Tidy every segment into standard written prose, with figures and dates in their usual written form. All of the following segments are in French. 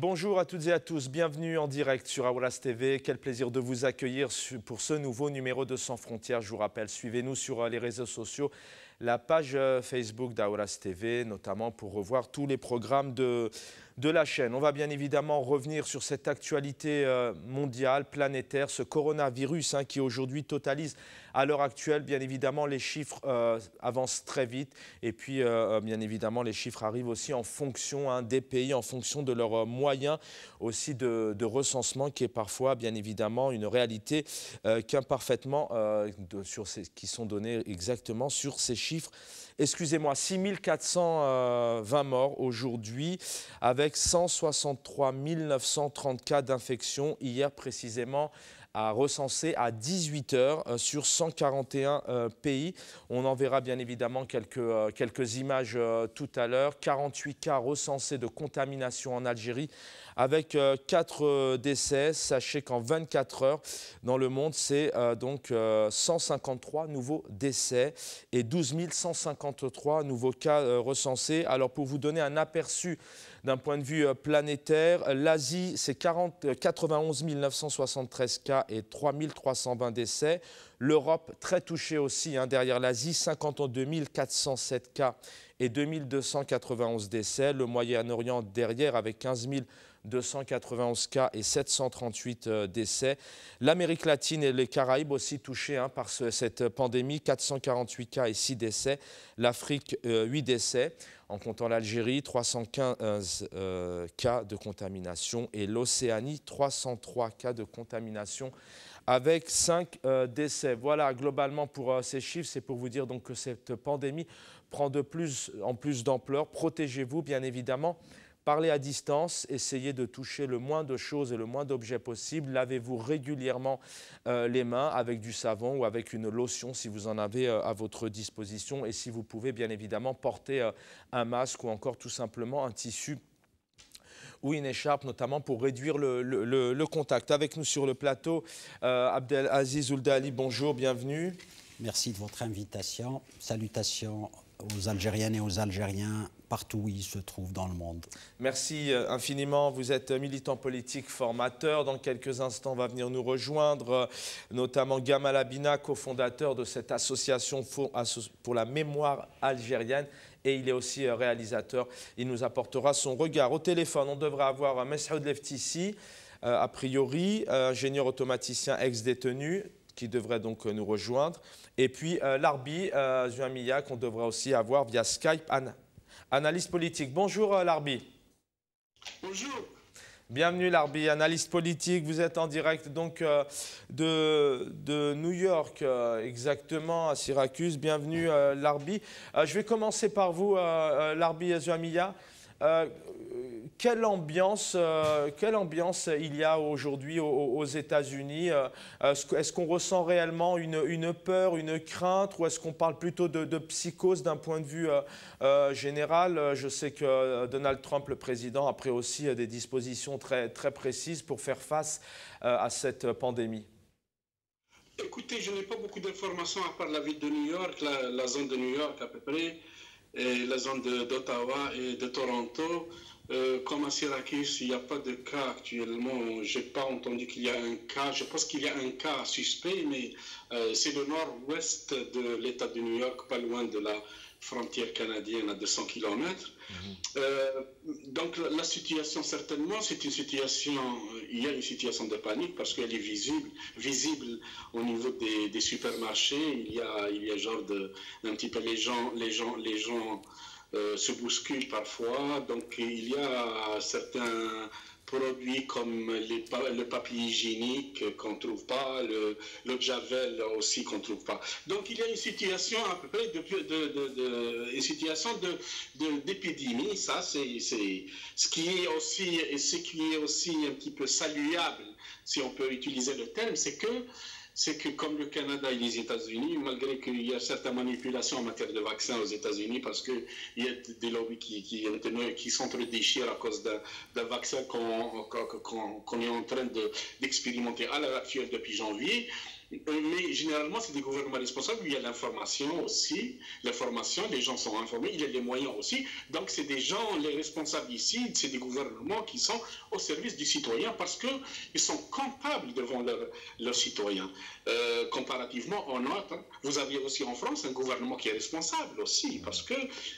Bonjour à toutes et à tous, bienvenue en direct sur Aouras TV. Quel plaisir de vous accueillir pour ce nouveau numéro de Sans Frontières. Je vous rappelle, suivez-nous sur les réseaux sociaux, la page Facebook d'Aouras TV, notamment pour revoir tous les programmes de la chaîne. On va bien évidemment revenir sur cette actualité mondiale, planétaire, ce coronavirus qui aujourd'hui totalise à l'heure actuelle. Bien évidemment, les chiffres avancent très vite et puis bien évidemment, les chiffres arrivent aussi en fonction des pays, en fonction de leurs moyens aussi de recensement qui est parfois bien évidemment une réalité qu'imparfaitement qui sont donnés exactement sur ces chiffres. Excusez-moi, 6420 morts aujourd'hui avec 163 930 cas d'infection hier précisément à recenser à 18 heures sur 141 pays. On en verra bien évidemment quelques images tout à l'heure. 48 cas recensés de contamination en Algérie avec 4 décès. Sachez qu'en 24 heures dans le monde, c'est donc 153 nouveaux décès et 12 153 nouveaux cas recensés. Alors pour vous donner un aperçu d'un point de vue planétaire, l'Asie, c'est 91 973 cas et 3 320 décès. L'Europe, très touchée aussi derrière l'Asie, 52 407 cas et 2291 décès. Le Moyen-Orient derrière avec 15 291 cas et 738 décès. L'Amérique latine et les Caraïbes aussi touchés par cette pandémie, 448 cas et 6 décès. L'Afrique, 8 décès, en comptant l'Algérie, 315 cas de contamination et l'Océanie, 303 cas de contamination avec 5 décès. Voilà, globalement pour ces chiffres, c'est pour vous dire donc que cette pandémie prend de plus en plus d'ampleur. Protégez-vous bien évidemment. Parlez à distance, essayez de toucher le moins de choses et le moins d'objets possible. Lavez-vous régulièrement les mains avec du savon ou avec une lotion si vous en avez à votre disposition. Et si vous pouvez bien évidemment porter un masque ou encore tout simplement un tissu ou une écharpe, notamment pour réduire le contact. Avec nous sur le plateau, Abdelaziz Ouldali, bonjour, bienvenue. Merci de votre invitation. Salutations aux Algériennes et aux Algériens partout où ils se trouvent dans le monde. Merci infiniment. Vous êtes militant politique, formateur. Dans quelques instants, on va venir nous rejoindre, notamment Gamal Abina, cofondateur de cette association pour la mémoire algérienne. Et il est aussi réalisateur. Il nous apportera son regard. Au téléphone, on devrait avoir Meshoud Leftissi, a priori, ingénieur automaticien ex-détenu, qui devrait donc nous rejoindre. Et puis Larbi Zuamia, qu'on devrait aussi avoir via Skype, analyste politique. Bonjour Larbi. Bonjour. Bienvenue Larbi, analyste politique. Vous êtes en direct donc de New York, exactement, à Syracuse. Bienvenue Larbi. Je vais commencer par vous, Larbi Zuamia. Quelle ambiance il y a aujourd'hui aux États-Unis? Est-ce qu'on ressent réellement une peur, une crainte, ou est-ce qu'on parle plutôt de psychose d'un point de vue général? Je sais que Donald Trump, le président, a pris aussi des dispositions très, très précises pour faire face à cette pandémie. Écoutez, je n'ai pas beaucoup d'informations à part la ville de New York, la zone de New York à peu près, et la zone d'Ottawa et de Toronto. Comme à Syracuse, il n'y a pas de cas actuellement. Je n'ai pas entendu qu'il y a un cas. Je pense qu'il y a un cas suspect, mais c'est le nord-ouest de l'État de New York, pas loin de la frontière canadienne à 200 km. Donc la situation, certainement, c'est une situation, il y a une situation de panique parce qu'elle est visible au niveau des supermarchés. Il y a genre un petit peu les gens se bousculent parfois. Donc il y a certains produits comme le papier hygiénique qu'on ne trouve pas, le javel aussi qu'on ne trouve pas. Donc il y a une situation à peu près d'épidémie. Ça, c'est ce qui est aussi un petit peu saluable, si on peut utiliser le terme, c'est que comme le Canada et les États-Unis, malgré qu'il y a certaines manipulations en matière de vaccins aux États-Unis, parce qu'il y a des lobbies qui s'entre-déchirent à cause d'un vaccin qu'on est en train d'expérimenter à l'heure actuelle depuis janvier, Mais généralement, c'est des gouvernements responsables. Il y a l'information aussi. L'information, les gens sont informés. Il y a les moyens aussi. Donc, c'est des gens, les responsables ici, c'est des gouvernements qui sont au service du citoyen parce qu'ils sont comptables devant leurs citoyens. Comparativement au nôtre, vous aviez aussi en France un gouvernement qui est responsable aussi parce que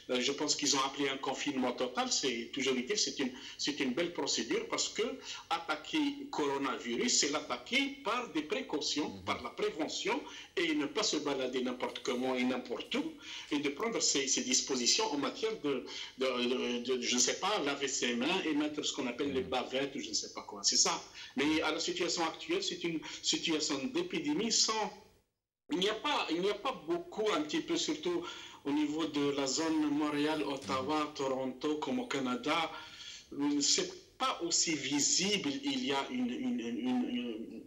je pense qu'ils ont appelé un confinement total. C'est toujours utile. C'est une belle procédure parce que attaquer coronavirus, c'est l'attaquer par des précautions, par la prévention et ne pas se balader n'importe comment et n'importe où et de prendre ces dispositions en matière de je ne sais pas, laver ses mains et mettre ce qu'on appelle les bavettes ou je ne sais pas quoi. C'est ça. Mais à la situation actuelle, c'est une situation d'épidémie sans... Il n'y a pas beaucoup, un petit peu surtout au niveau de la zone Montréal, Ottawa, Toronto, comme au Canada. C'est pas aussi visible, il y a une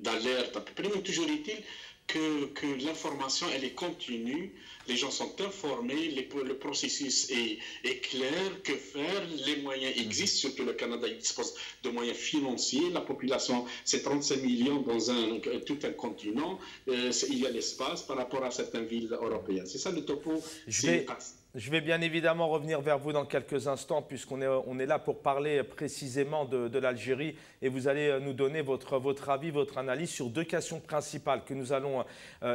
d'alerte à peu près, mais toujours est-il que l'information, elle est continue, les gens sont informés, le processus est clair, que faire, les moyens existent, surtout le Canada, il dispose de moyens financiers, la population, c'est 35 millions dans tout un continent, il y a l'espace par rapport à certaines villes européennes. C'est ça le topo. Je vais bien évidemment revenir vers vous dans quelques instants puisqu'on est là pour parler précisément de l'Algérie et vous allez nous donner votre avis, votre analyse sur deux questions principales que nous allons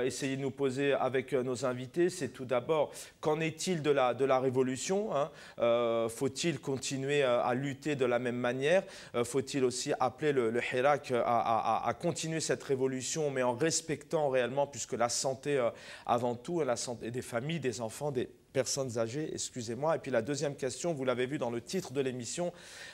essayer de nous poser avec nos invités. C'est tout d'abord, qu'en est-il de la révolution, hein? Faut-il continuer à lutter de la même manière? Faut-il aussi appeler le Hirak à continuer cette révolution mais en respectant réellement, puisque la santé avant tout, la santé des familles, des enfants, des personnes âgées, excusez-moi. Et puis la deuxième question, vous l'avez vu dans le titre de l'émission,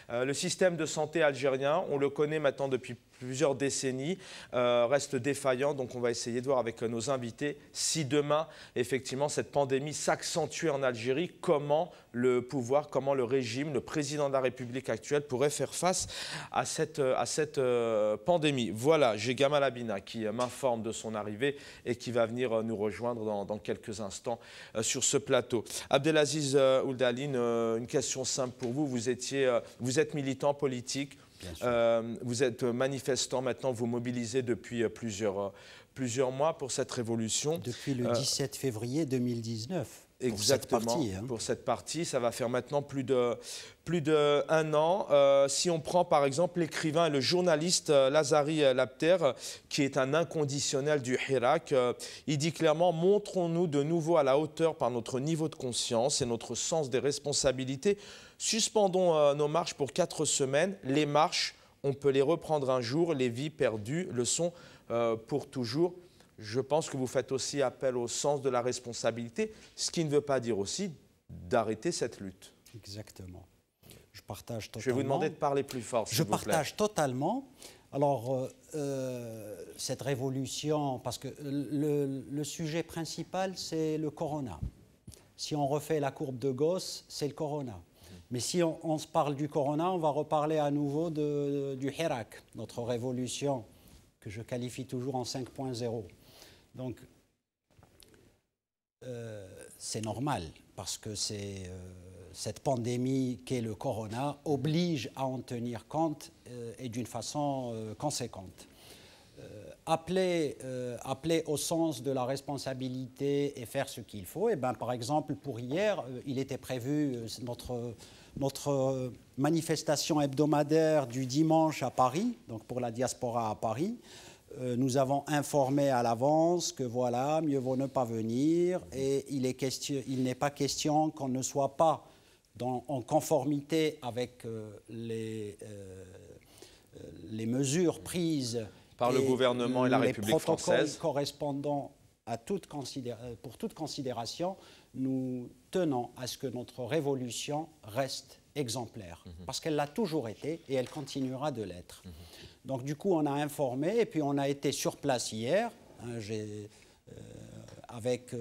le système de santé algérien, on le connaît maintenant depuis plusieurs décennies, reste défaillant. Donc on va essayer de voir avec nos invités si demain, effectivement, cette pandémie s'accentuait en Algérie, comment le pouvoir, comment le régime, le président de la République actuelle pourrait faire face à cette pandémie. Voilà, j'ai Gamal Abina qui m'informe de son arrivée et qui va venir nous rejoindre dans quelques instants sur ce plateau. Abdelaziz Ould-Aline, une question simple pour vous. Vous êtes militant politique, vous êtes manifestant maintenant, vous mobilisez depuis plusieurs mois pour cette révolution. Depuis le 17 février 2019. Exactement, pour cette partie, ça va faire maintenant plus d'1 an. Si on prend par exemple l'écrivain et le journaliste Lazari Labter, qui est un inconditionnel du Hirak, il dit clairement « Montrons-nous de nouveau à la hauteur par notre niveau de conscience et notre sens des responsabilités. Suspendons nos marches pour 4 semaines. Les marches, on peut les reprendre un jour. Les vies perdues le sont pour toujours. » Je pense que vous faites aussi appel au sens de la responsabilité, ce qui ne veut pas dire aussi d'arrêter cette lutte. Exactement. Je partage totalement. Je vais vous demander de parler plus fort, s'il vous plaît. Je partage totalement. Alors, cette révolution, parce que le sujet principal, c'est le corona. Si on refait la courbe de Gauss, c'est le corona. Mais si on se parle du corona, on va reparler à nouveau du Hirak, notre révolution, que je qualifie toujours en 5.0. Donc, c'est normal, parce que cette pandémie qu'est le corona oblige à en tenir compte et d'une façon conséquente. Appeler au sens de la responsabilité et faire ce qu'il faut, et ben, par exemple, pour hier, il était prévu notre manifestation hebdomadaire du dimanche à Paris, donc pour la diaspora à Paris. Nous avons informé à l'avance que voilà, mieux vaut ne pas venir et il n'est pas question qu'on ne soit pas en conformité avec les mesures prises par le gouvernement et la République française. Les protocoles correspondant pour toute considération, nous tenons à ce que notre révolution reste exemplaire, parce qu'elle l'a toujours été et elle continuera de l'être. Donc du coup, on a informé et puis on a été sur place hier, hein, avec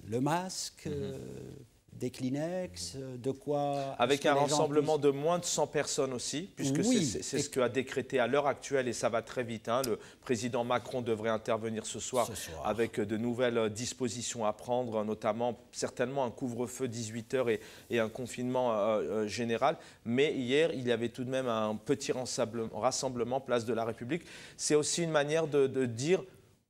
le masque, des Kleenex, de quoi... Avec un rassemblement de moins de 100 personnes aussi, puisque oui, c'est ce qu'a décrété à l'heure actuelle, et ça va très vite. Hein, le président Macron devrait intervenir ce soir avec de nouvelles dispositions à prendre, notamment certainement un couvre-feu 18h et un confinement général. Mais hier, il y avait tout de même un petit rassemblement place de la République. C'est aussi une manière de dire...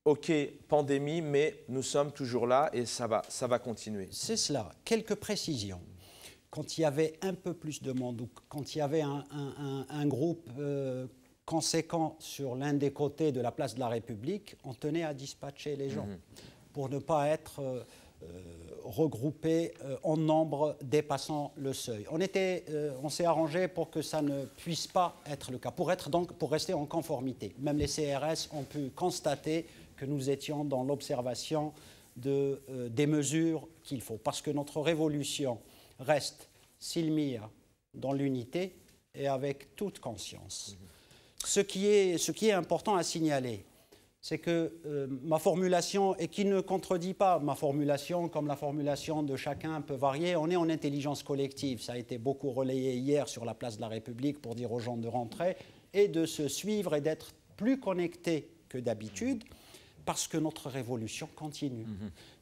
OK, pandémie, mais nous sommes toujours là et ça va continuer. C'est cela. Quelques précisions. Quand il y avait un peu plus de monde, ou quand il y avait un groupe conséquent sur l'un des côtés de la place de la République, on tenait à dispatcher les gens pour ne pas être regroupés en nombre dépassant le seuil. On s'est arrangé pour que ça ne puisse pas être le cas, pour rester en conformité. Même les CRS ont pu constater que nous étions dans l'observation des mesures qu'il faut. Parce que notre révolution reste silmire dans l'unité et avec toute conscience. Ce qui est important à signaler, c'est que ma formulation, et qui ne contredit pas ma formulation, comme la formulation de chacun peut varier, on est en intelligence collective. Ça a été beaucoup relayé hier sur la place de la République pour dire aux gens de rentrer et de se suivre et d'être plus connectés que d'habitude, parce que notre révolution continue.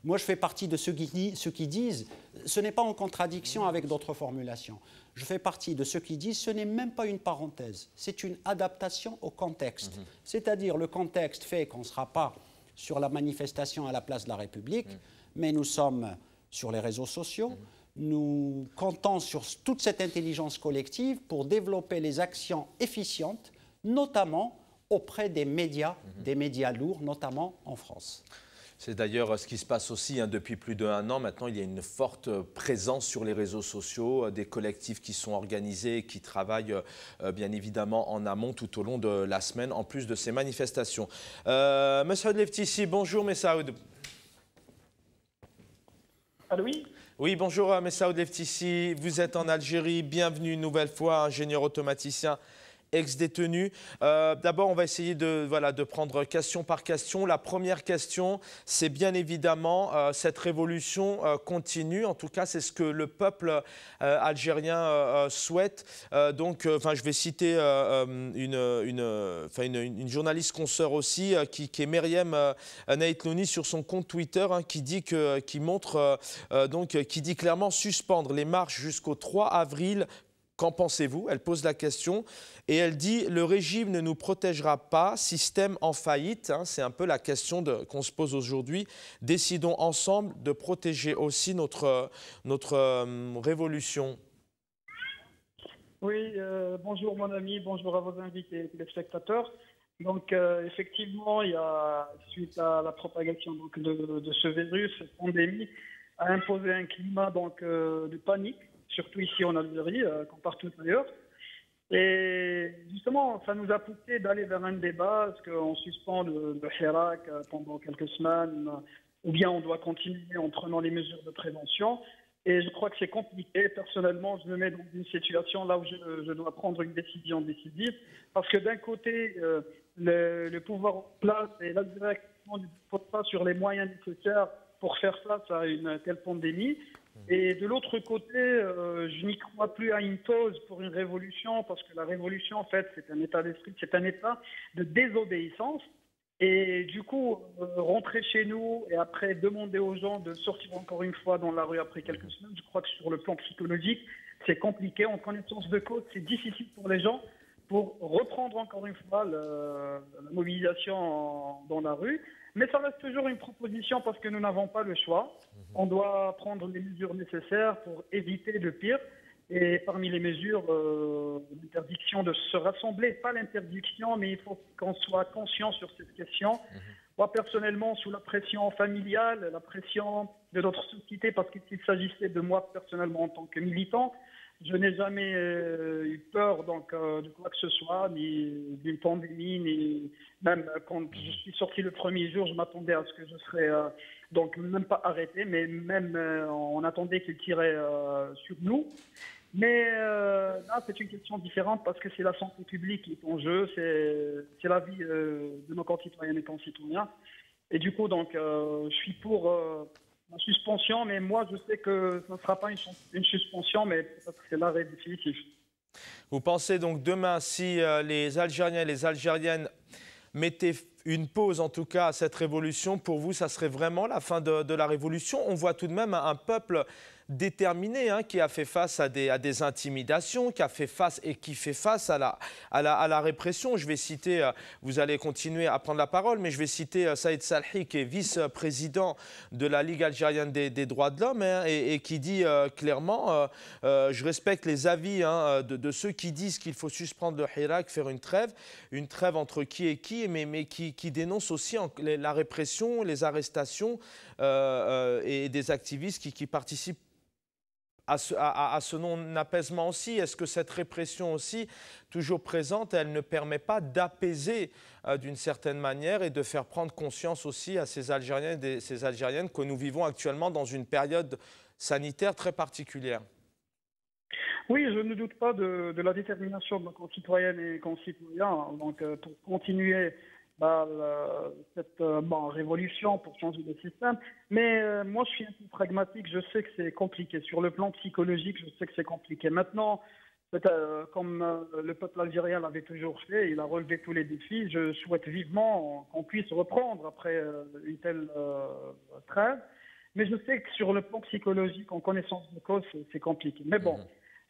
Moi, je fais partie de ceux qui disent, ce n'est pas en contradiction avec d'autres formulations, je fais partie de ceux qui disent, ce n'est même pas une parenthèse, c'est une adaptation au contexte. C'est-à-dire, le contexte fait qu'on ne sera pas sur la manifestation à la place de la République, mais nous sommes sur les réseaux sociaux, nous comptons sur toute cette intelligence collective pour développer les actions efficientes, notamment auprès des médias lourds, notamment en France. C'est d'ailleurs ce qui se passe aussi depuis plus d'1 an. Maintenant, il y a une forte présence sur les réseaux sociaux, des collectifs qui sont organisés et qui travaillent bien évidemment en amont tout au long de la semaine, en plus de ces manifestations. Messaoud Leftissi, bonjour Messaoud. Allô, oui. Oui, bonjour Messaoud Leftissi. Vous êtes en Algérie, bienvenue une nouvelle fois, ingénieur automaticien, ex-détenu. D'abord, on va essayer de prendre question par question. La première question, c'est bien évidemment cette révolution continue. En tout cas, c'est ce que le peuple algérien souhaite. Je vais citer une journaliste consoeur aussi, qui est Myriam Naïtlouni sur son compte Twitter, qui dit clairement suspendre les marches jusqu'au 3 avril. Qu'en pensez-vous? Elle pose la question et elle dit « Le régime ne nous protégera pas, système en faillite ». C'est un peu la question qu'on se pose aujourd'hui. Décidons ensemble de protéger aussi notre révolution. Oui, bonjour mon ami, bonjour à vos invités et les spectateurs. Donc effectivement, il y a, suite à la propagation de ce virus, cette pandémie, a imposé un climat de panique, surtout ici en Algérie, comme partout ailleurs. Et justement, ça nous a poussé d'aller vers un débat, est-ce qu'on suspend le Hirak pendant quelques semaines, ou bien on doit continuer en prenant les mesures de prévention. Et je crois que c'est compliqué. Personnellement, je me mets dans une situation là où je dois prendre une décision décisive, parce que d'un côté, le pouvoir en place et la direction ne dispose pas sur les moyens nécessaires pour faire face à une telle pandémie. Et de l'autre côté, je n'y crois plus à une pause pour une révolution, parce que la révolution, en fait, c'est un état d'esprit, c'est un état de désobéissance. Et du coup, rentrer chez nous et après demander aux gens de sortir encore une fois dans la rue après quelques semaines, je crois que sur le plan psychologique, c'est compliqué. En connaissance de cause, c'est difficile pour les gens pour reprendre encore une fois la mobilisation dans la rue. Mais ça reste toujours une proposition parce que nous n'avons pas le choix. On doit prendre les mesures nécessaires pour éviter le pire. Et parmi les mesures, l'interdiction de se rassembler, pas l'interdiction, mais il faut qu'on soit conscient sur cette question. Moi, personnellement, sous la pression familiale, la pression de notre société, parce qu'il s'agissait de moi personnellement en tant que militant, je n'ai jamais eu peur de quoi que ce soit, ni d'une pandémie, ni même quand je suis sorti le premier jour, je m'attendais à ce que je serais même pas arrêté, mais même on attendait qu'il tirait sur nous. Mais là, c'est une question différente parce que c'est la santé publique qui est en jeu, c'est la vie de nos concitoyennes et concitoyens. Et du coup, je suis pour la suspension, mais moi, je sais que ce ne sera pas une suspension, mais peut-être que c'est l'arrêt définitif. Vous pensez donc demain, si les Algériens et les Algériennes mettaient une pause en tout cas à cette révolution, pour vous, ça serait vraiment la fin de la révolution? On voit tout de même un peuple déterminé qui a fait face à des intimidations, qui a fait face et qui fait face à la répression. Je vais citer, vous allez continuer à prendre la parole, mais je vais citer Saïd Salhi, qui est vice-président de la Ligue algérienne des droits de l'homme et qui dit clairement je respecte les avis de ceux qui disent qu'il faut suspendre le Hirak, faire une trêve entre qui et qui, mais qui dénonce aussi la répression, les arrestations et des activistes qui participent à ce non-apaisement aussi. Est-ce que cette répression aussi, toujours présente, elle ne permet pas d'apaiser d'une certaine manière et de faire prendre conscience aussi à ces Algériens et ces Algériennes que nous vivons actuellement dans une période sanitaire très particulière? Oui, je ne doute pas de la détermination de nos concitoyennes et concitoyens donc, pour continuer cette révolution, pour changer le système. Mais moi, je suis un peu pragmatique. Je sais que c'est compliqué. Sur le plan psychologique, je sais que c'est compliqué. Maintenant, comme le peuple algérien l'avait toujours fait, il a relevé tous les défis. Je souhaite vivement qu'on puisse reprendre après une telle trêve. Mais je sais que sur le plan psychologique, en connaissance de cause, c'est compliqué. Mais bon.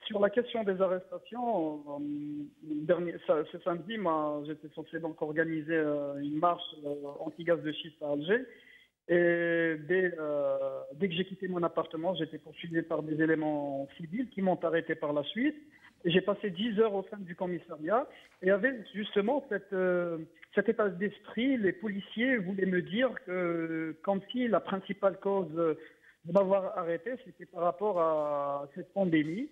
Sur la question des arrestations, ce samedi, j'étais censé donc organiser une marche anti-gaz de schiste à Alger. Et dès que j'ai quitté mon appartement, j'étais poursuivi par des éléments civils qui m'ont arrêté par la suite. Et j'ai passé 10 heures au sein du commissariat. Et avec justement cet état d'esprit, les policiers voulaient me dire que, comme si la principale cause de m'avoir arrêté, c'était par rapport à cette pandémie.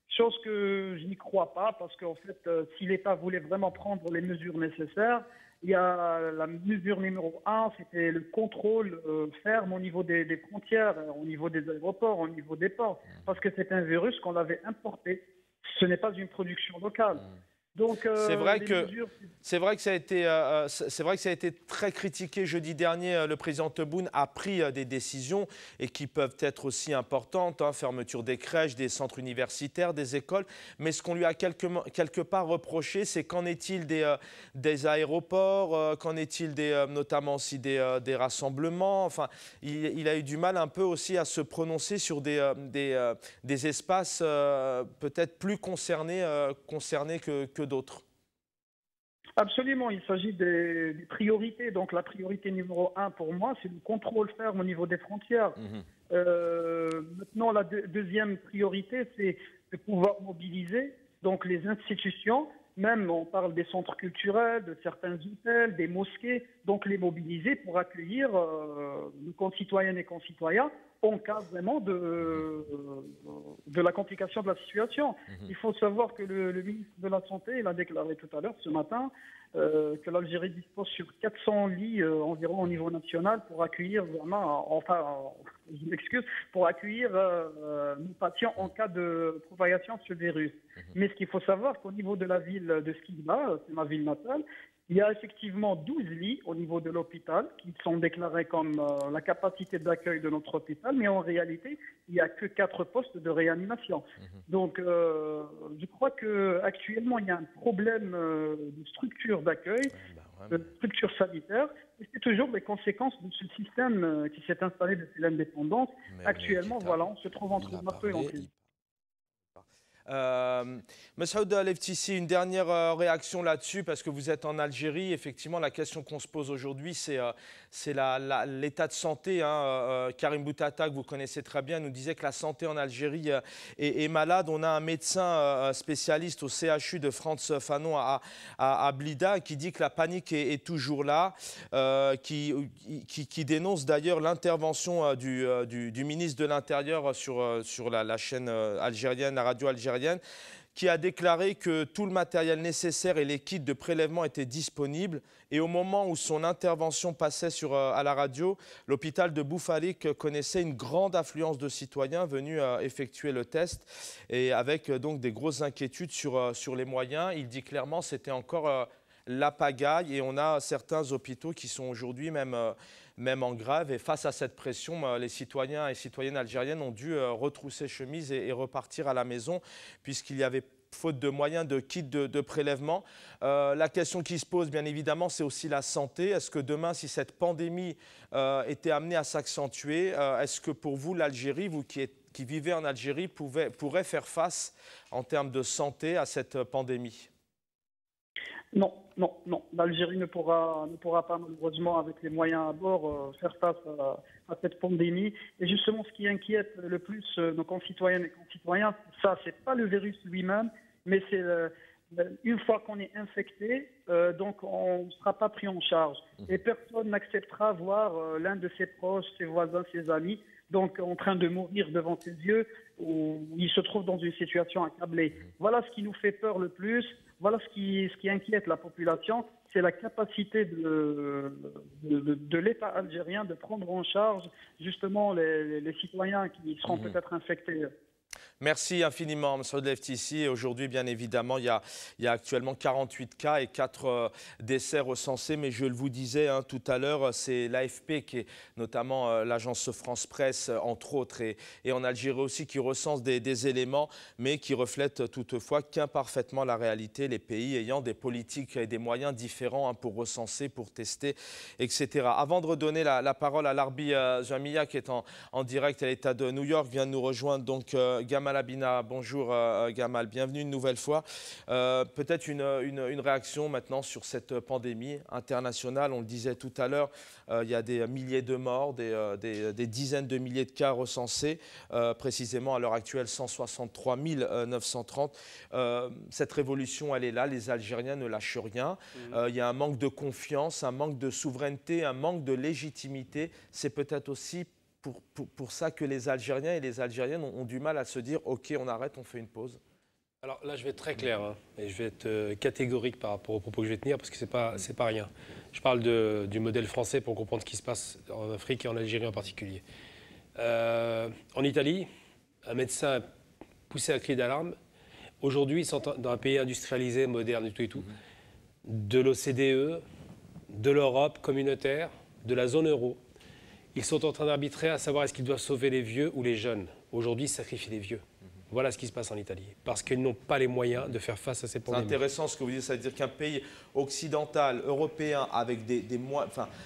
Chose que je n'y crois pas, parce qu'en fait, si l'État voulait vraiment prendre les mesures nécessaires, il y a la mesure numéro 1, c'était le contrôle ferme au niveau des frontières, au niveau des aéroports, au niveau des ports, parce que c'est un virus qu'on avait importé. Ce n'est pas une production locale. Donc, c'est vrai que ça a été très critiqué jeudi dernier. Le président Tebboune a pris des décisions et qui peuvent être aussi importantes, fermeture des crèches, des centres universitaires, des écoles. Mais ce qu'on lui a quelque part reproché, c'est qu'en est-il des aéroports, qu'en est-il notamment aussi des rassemblements. Enfin, il a eu du mal un peu aussi à se prononcer sur des espaces peut-être plus concernés que d'autres. Absolument, il s'agit des priorités. Donc la priorité numéro 1 pour moi, c'est le contrôle ferme au niveau des frontières. Maintenant, la deuxième priorité, c'est de pouvoir mobiliser donc les institutions. Même on parle des centres culturels, de certains hôtels, des mosquées, donc les mobiliser pour accueillir nos concitoyennes et concitoyens en cas vraiment de la complication de la situation. Il faut savoir que le ministre de la Santé, il a déclaré tout à l'heure, ce matin, que l'Algérie dispose sur 400 lits environ au niveau national pour accueillir vraiment, je m'excuse, pour accueillir nos patients en cas de propagation de ce virus. Mais ce qu'il faut savoir, qu'au niveau de la ville de Skikda, c'est ma ville natale, il y a effectivement 12 lits au niveau de l'hôpital qui sont déclarés comme la capacité d'accueil de notre hôpital, mais en réalité, il n'y a que 4 postes de réanimation. Donc, je crois qu'actuellement, il y a un problème de structure d'accueil, de structure sanitaire, et c'est toujours les conséquences de ce système qui s'est installé depuis l'indépendance. Actuellement, voilà, on se trouve entre le marteau et l'enclume. Meshoud Leftissi, une dernière réaction là-dessus, parce que vous êtes en Algérie. Effectivement, la question qu'on se pose aujourd'hui, c'est l'état de santé. Karim Boutata, que vous connaissez très bien, nous disait que la santé en Algérie est malade. On a un médecin spécialiste au CHU de Frantz Fanon à Blida qui dit que la panique est toujours là, qui dénonce d'ailleurs l'intervention du ministre de l'Intérieur sur la chaîne algérienne, la radio algérienne, qui a déclaré que tout le matériel nécessaire et les kits de prélèvement étaient disponibles. Et au moment où son intervention passait à la radio, l'hôpital de Boufalik connaissait une grande affluence de citoyens venus effectuer le test, et avec donc des grosses inquiétudes sur les moyens. Il dit clairement que c'était encore la pagaille, et on a certains hôpitaux qui sont aujourd'hui même même en grève. Et face à cette pression, les citoyens et citoyennes algériennes ont dû retrousser chemise et repartir à la maison, puisqu'il y avait faute de moyens de kits de prélèvement. La question qui se pose, bien évidemment, c'est aussi la santé. Est-ce que demain, si cette pandémie était amenée à s'accentuer, est-ce que pour vous, l'Algérie, vous qui vivez en Algérie, pourrait faire face en termes de santé à cette pandémie? Non, non, non. L'Algérie ne pourra pas, malheureusement, avec les moyens à bord, faire face à cette pandémie. Et justement, ce qui inquiète le plus nos concitoyennes et concitoyens, ça, c'est pas le virus lui-même, mais c'est une fois qu'on est infecté, donc on ne sera pas pris en charge. Et personne n'acceptera voir l'un de ses proches, ses voisins, ses amis, donc en train de mourir devant ses yeux, où il se trouve dans une situation accablée. Voilà ce qui nous fait peur le plus. Voilà ce qui inquiète la population, c'est la capacité de l'État algérien de prendre en charge justement les citoyens qui seront peut-être infectés. Merci infiniment, M. Leftissi. Aujourd'hui, bien évidemment, il y a actuellement 48 cas et 4 décès recensés. Mais je le vous disais tout à l'heure, c'est l'AFP, qui est notamment l'agence France Presse, entre autres, et en Algérie aussi, qui recense des éléments, mais qui reflètent toutefois qu'imparfaitement la réalité, les pays ayant des politiques et des moyens différents pour recenser, pour tester, etc. Avant de redonner la parole à Larbi Jamia, qui est en direct à l'État de New York, vient de nous rejoindre donc Gamal Abina. Bonjour Gamal, bienvenue une nouvelle fois. Peut-être une réaction maintenant sur cette pandémie internationale. On le disait tout à l'heure, il y a des milliers de morts, des dizaines de milliers de cas recensés, précisément à l'heure actuelle 163 930. Cette révolution, elle est là, les Algériens ne lâchent rien. Il y a un manque de confiance, un manque de souveraineté, un manque de légitimité. C'est peut-être aussi pour ça que les Algériens et les Algériennes ont du mal à se dire « Ok, on arrête, on fait une pause ». Alors là, je vais être très clair et je vais être catégorique par rapport aux propos que je vais tenir parce que c'est pas rien. Je parle du modèle français pour comprendre ce qui se passe en Afrique et en Algérie en particulier. En Italie, un médecin a poussé un cri d'alarme. Aujourd'hui, ils sont dans un pays industrialisé, moderne et tout, de l'OCDE, de l'Europe communautaire, de la zone euro. Ils sont en train d'arbitrer à savoir est-ce qu'ils doivent sauver les vieux ou les jeunes. Aujourd'hui, ils sacrifient les vieux. Voilà ce qui se passe en Italie. Parce qu'ils n'ont pas les moyens de faire face à cette pandémie. C'est intéressant ce que vous dites, c'est-à-dire qu'un pays occidental, européen, avec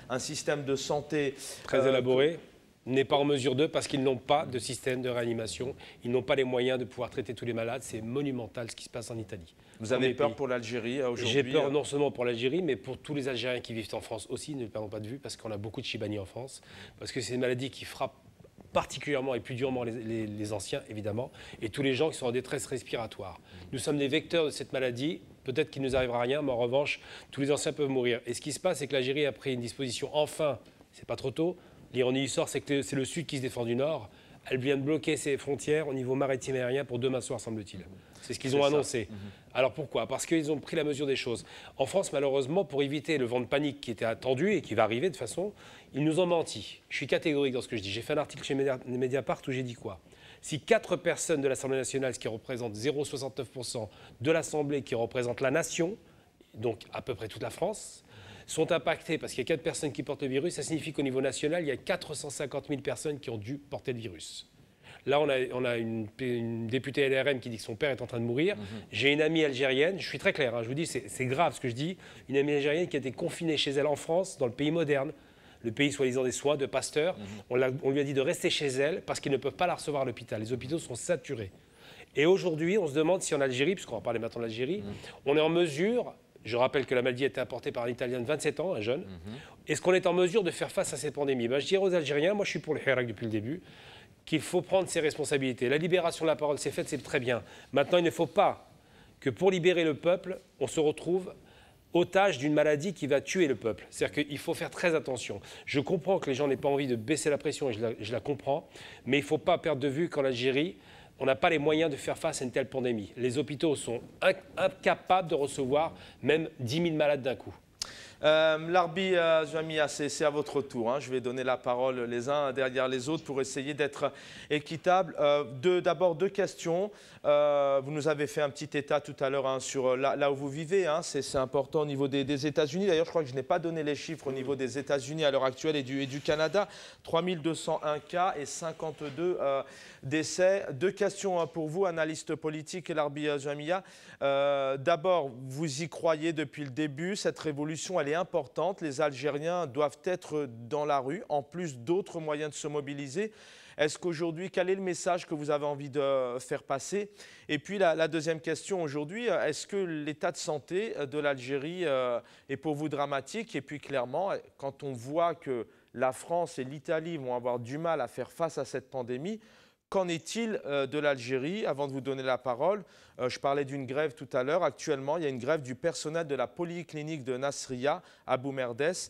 un système de santé très élaboré, n'est pas en mesure d'eux parce qu'ils n'ont pas de système de réanimation. Ils n'ont pas les moyens de pouvoir traiter tous les malades. C'est monumental ce qui se passe en Italie. Vous avez peur pour l'Algérie aujourd'hui? J'ai peur non seulement pour l'Algérie, mais pour tous les Algériens qui vivent en France aussi, ne le perdons pas de vue, parce qu'on a beaucoup de Chibani en France, parce que c'est une maladie qui frappe particulièrement et plus durement les anciens, évidemment, et tous les gens qui sont en détresse respiratoire. Nous sommes des vecteurs de cette maladie. Peut-être qu'il ne nous arrivera rien, mais en revanche, tous les anciens peuvent mourir. Et ce qui se passe, c'est que l'Algérie a pris une disposition, enfin, c'est pas trop tôt. L'ironie du sort, c'est que c'est le Sud qui se défend du Nord. Elle vient de bloquer ses frontières au niveau maritime et aérien pour demain soir, semble-t-il. C'est ce qu'ils ont annoncé. Alors pourquoi? Parce qu'ils ont pris la mesure des choses. En France, malheureusement, pour éviter le vent de panique qui était attendu et qui va arriver de toute façon, ils nous ont menti. Je suis catégorique dans ce que je dis. J'ai fait un article chez Mediapart où j'ai dit quoi? Si 4 personnes de l'Assemblée nationale, ce qui représente 0,69% de l'Assemblée, qui représente la nation, donc à peu près toute la France, sont impactées parce qu'il y a 4 personnes qui portent le virus, ça signifie qu'au niveau national, il y a 450 000 personnes qui ont dû porter le virus. Là, on a une députée LRM qui dit que son père est en train de mourir. J'ai une amie algérienne, je suis très clair, je vous dis, c'est grave ce que je dis, une amie algérienne qui a été confinée chez elle en France, dans le pays moderne, le pays soi-disant des soins, de Pasteur. On lui a dit de rester chez elle parce qu'ils ne peuvent pas la recevoir à l'hôpital. Les hôpitaux sont saturés. Et aujourd'hui, on se demande si en Algérie, puisqu'on va parler maintenant de l'Algérie, on est en mesure... Je rappelle que la maladie a été importée par un Italien de 27 ans, un jeune. Est-ce qu'on est en mesure de faire face à cette pandémie? Je dirais aux Algériens, moi je suis pour le Hirak depuis le début, qu'il faut prendre ses responsabilités. La libération de la parole, c'est fait, c'est très bien. Maintenant, il ne faut pas que pour libérer le peuple, on se retrouve otage d'une maladie qui va tuer le peuple. C'est-à-dire qu'il faut faire très attention. Je comprends que les gens n'aient pas envie de baisser la pression, et je la comprends, mais il ne faut pas perdre de vue qu'en Algérie, on n'a pas les moyens de faire face à une telle pandémie. Les hôpitaux sont incapables de recevoir même 10 000 malades d'un coup. Larbi Jamia, c'est à votre tour. Hein. Je vais donner la parole les uns derrière les autres pour essayer d'être équitable. D'abord, deux questions. Vous nous avez fait un petit état tout à l'heure hein, sur là où vous vivez. Hein. C'est important au niveau des États-Unis. D'ailleurs, je crois que je n'ai pas donné les chiffres au niveau des États-Unis à l'heure actuelle et du Canada. 3201 cas et 52 décès. Deux questions pour vous, analyste politique, Larbi Jamia. D'abord, vous y croyez depuis le début, cette révolution, elle est importante. Les Algériens doivent être dans la rue, en plus d'autres moyens de se mobiliser. Est-ce qu'aujourd'hui, quel est le message que vous avez envie de faire passer? Et puis la deuxième question aujourd'hui, est-ce que l'état de santé de l'Algérie est pour vous dramatique? Et puis clairement, quand on voit que la France et l'Italie vont avoir du mal à faire face à cette pandémie, qu'en est-il de l'Algérie? Avant de vous donner la parole, je parlais d'une grève tout à l'heure. Actuellement, il y a une grève du personnel de la polyclinique de Nasriya à Boumerdès,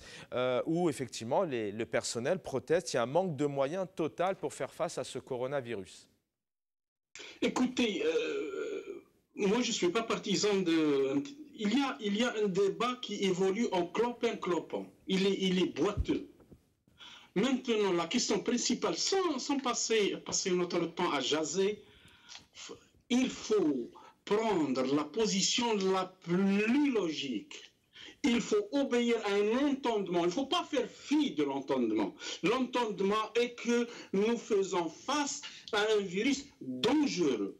où effectivement le personnel proteste. Il y a un manque de moyens total pour faire face à ce coronavirus. Écoutez, moi je ne suis pas partisan de... Il y a un débat qui évolue en clopin-clopant. Il est boiteux. Maintenant, la question principale, sans passer notre temps à jaser, il faut prendre la position la plus logique. Il faut obéir à un entendement. Il ne faut pas faire fi de l'entendement. L'entendement est que nous faisons face à un virus dangereux.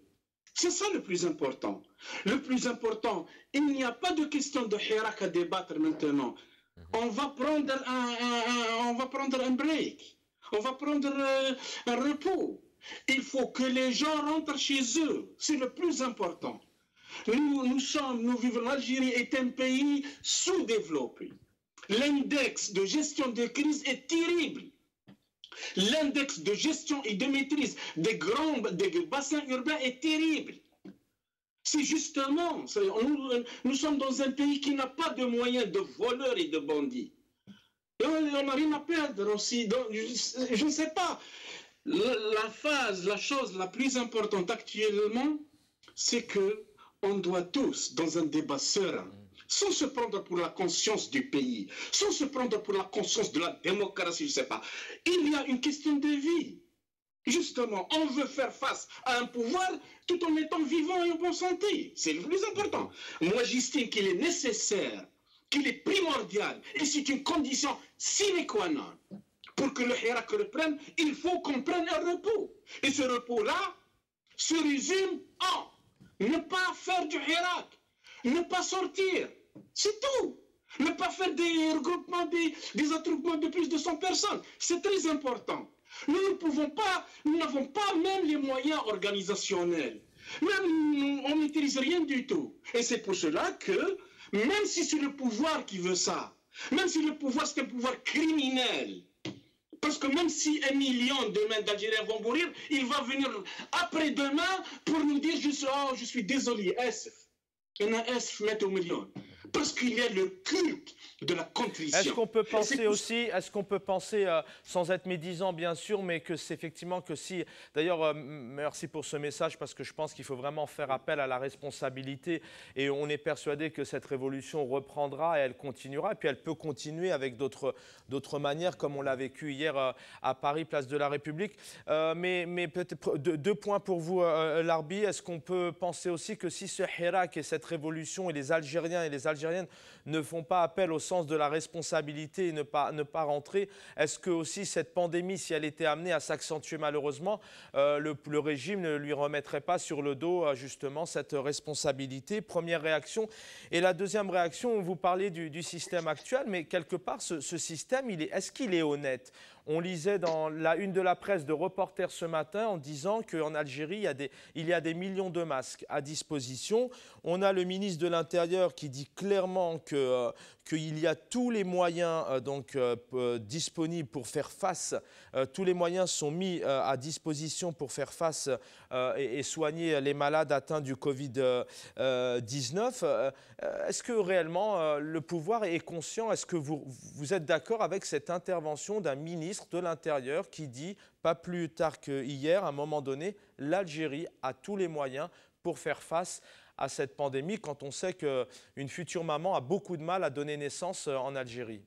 C'est ça le plus important. Le plus important, il n'y a pas de question de hirak à débattre maintenant. On va prendre un break. On va prendre un repos. Il faut que les gens rentrent chez eux. C'est le plus important. Nous vivons, l'Algérie est un pays sous-développé. L'index de gestion de crise est terrible. L'index de gestion et de maîtrise des bassins urbains est terrible. C'est justement, nous sommes dans un pays qui n'a pas de moyens de voleurs et de bandits. Et on n'a rien à perdre aussi. Donc, je ne sais pas. La chose la plus importante actuellement, c'est que on doit tous, dans un débat serein, sans se prendre pour la conscience du pays, sans se prendre pour la conscience de la démocratie, je ne sais pas. Il y a une question de vie. Justement, on veut faire face à un pouvoir tout en étant vivant et en bonne santé. C'est le plus important. Moi, j'estime qu'il est nécessaire, qu'il est primordial, et c'est une condition sine qua non. Pour que le hirak reprenne, il faut qu'on prenne un repos. Et ce repos-là se résume en ne pas faire du hirak, ne pas sortir. C'est tout. Ne pas faire des regroupements, des attroupements de plus de 100 personnes. C'est très important. Nous n'avons pas même les moyens organisationnels. Même on n'utilise rien du tout. Et c'est pour cela que, même si c'est le pouvoir qui veut ça, même si le pouvoir c'est un pouvoir criminel, parce que même si 1 million demain d'Algériens vont mourir, il va venir après-demain pour nous dire je suis désolé, SF. Il y en a SF mettre au million. Parce qu'il y a le culte de la contrition. Est-ce qu'on peut penser aussi, sans être médisant bien sûr, mais que c'est effectivement que si, d'ailleurs merci pour ce message parce que je pense qu'il faut vraiment faire appel à la responsabilité et on est persuadé que cette révolution reprendra et elle continuera et puis elle peut continuer avec d'autres manières comme on l'a vécu hier à Paris, place de la République. Mais peut-être deux points pour vous Larbi, est-ce qu'on peut penser aussi que si ce hirak et cette révolution et les Algériens et les Algériennes ne font pas appel au sens de la responsabilité et ne pas rentrer, est-ce que aussi cette pandémie, si elle était amenée à s'accentuer malheureusement, le régime ne lui remettrait pas sur le dos justement cette responsabilité? Première réaction. Et la deuxième réaction, vous parlez du système actuel, mais quelque part ce système, est-ce qu'il est honnête? On lisait dans la une de la presse de Reporters ce matin en disant qu'en Algérie, il y a des millions de masques à disposition. On a le ministre de l'Intérieur qui dit clairement qu'il y a tous les moyens disponibles pour faire face, tous les moyens sont mis à disposition pour faire face et soigner les malades atteints du Covid-19. Est-ce que réellement le pouvoir est conscient? Est-ce que vous êtes d'accord avec cette intervention d'un ministre de l'Intérieur qui dit, pas plus tard qu'hier, à un moment donné, l'Algérie a tous les moyens pour faire face à cette pandémie quand on sait qu'une future maman a beaucoup de mal à donner naissance en Algérie?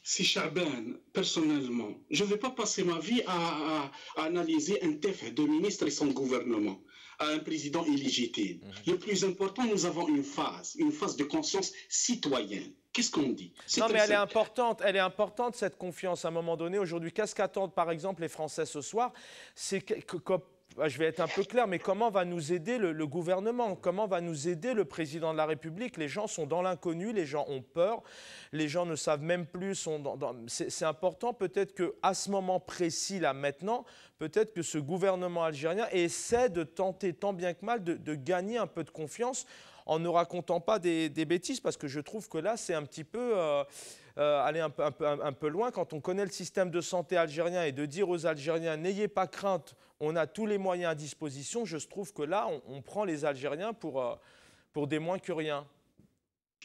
Si Chaban, personnellement, je ne vais pas passer ma vie à analyser un TEF de ministre et son gouvernement, à un président illégitime. Le plus important, nous avons une phase de conscience citoyenne. Qu'est-ce qu'on dit? Non, mais elle est importante cette confiance à un moment donné. Aujourd'hui, qu'est-ce qu'attendent par exemple les Français ce soir? C'est je vais être un peu clair, mais comment va nous aider le gouvernement? Comment va nous aider le président de la République? Les gens sont dans l'inconnu, les gens ont peur, les gens ne savent même plus. C'est important peut-être qu'à ce moment précis, là maintenant, peut-être que ce gouvernement algérien essaie de tenter tant bien que mal de gagner un peu de confiance en ne racontant pas des bêtises, parce que je trouve que là, c'est un petit peu aller un peu loin quand on connaît le système de santé algérien et de dire aux Algériens « n'ayez pas crainte, on a tous les moyens à disposition », je trouve que là, on prend les Algériens pour des moins que rien.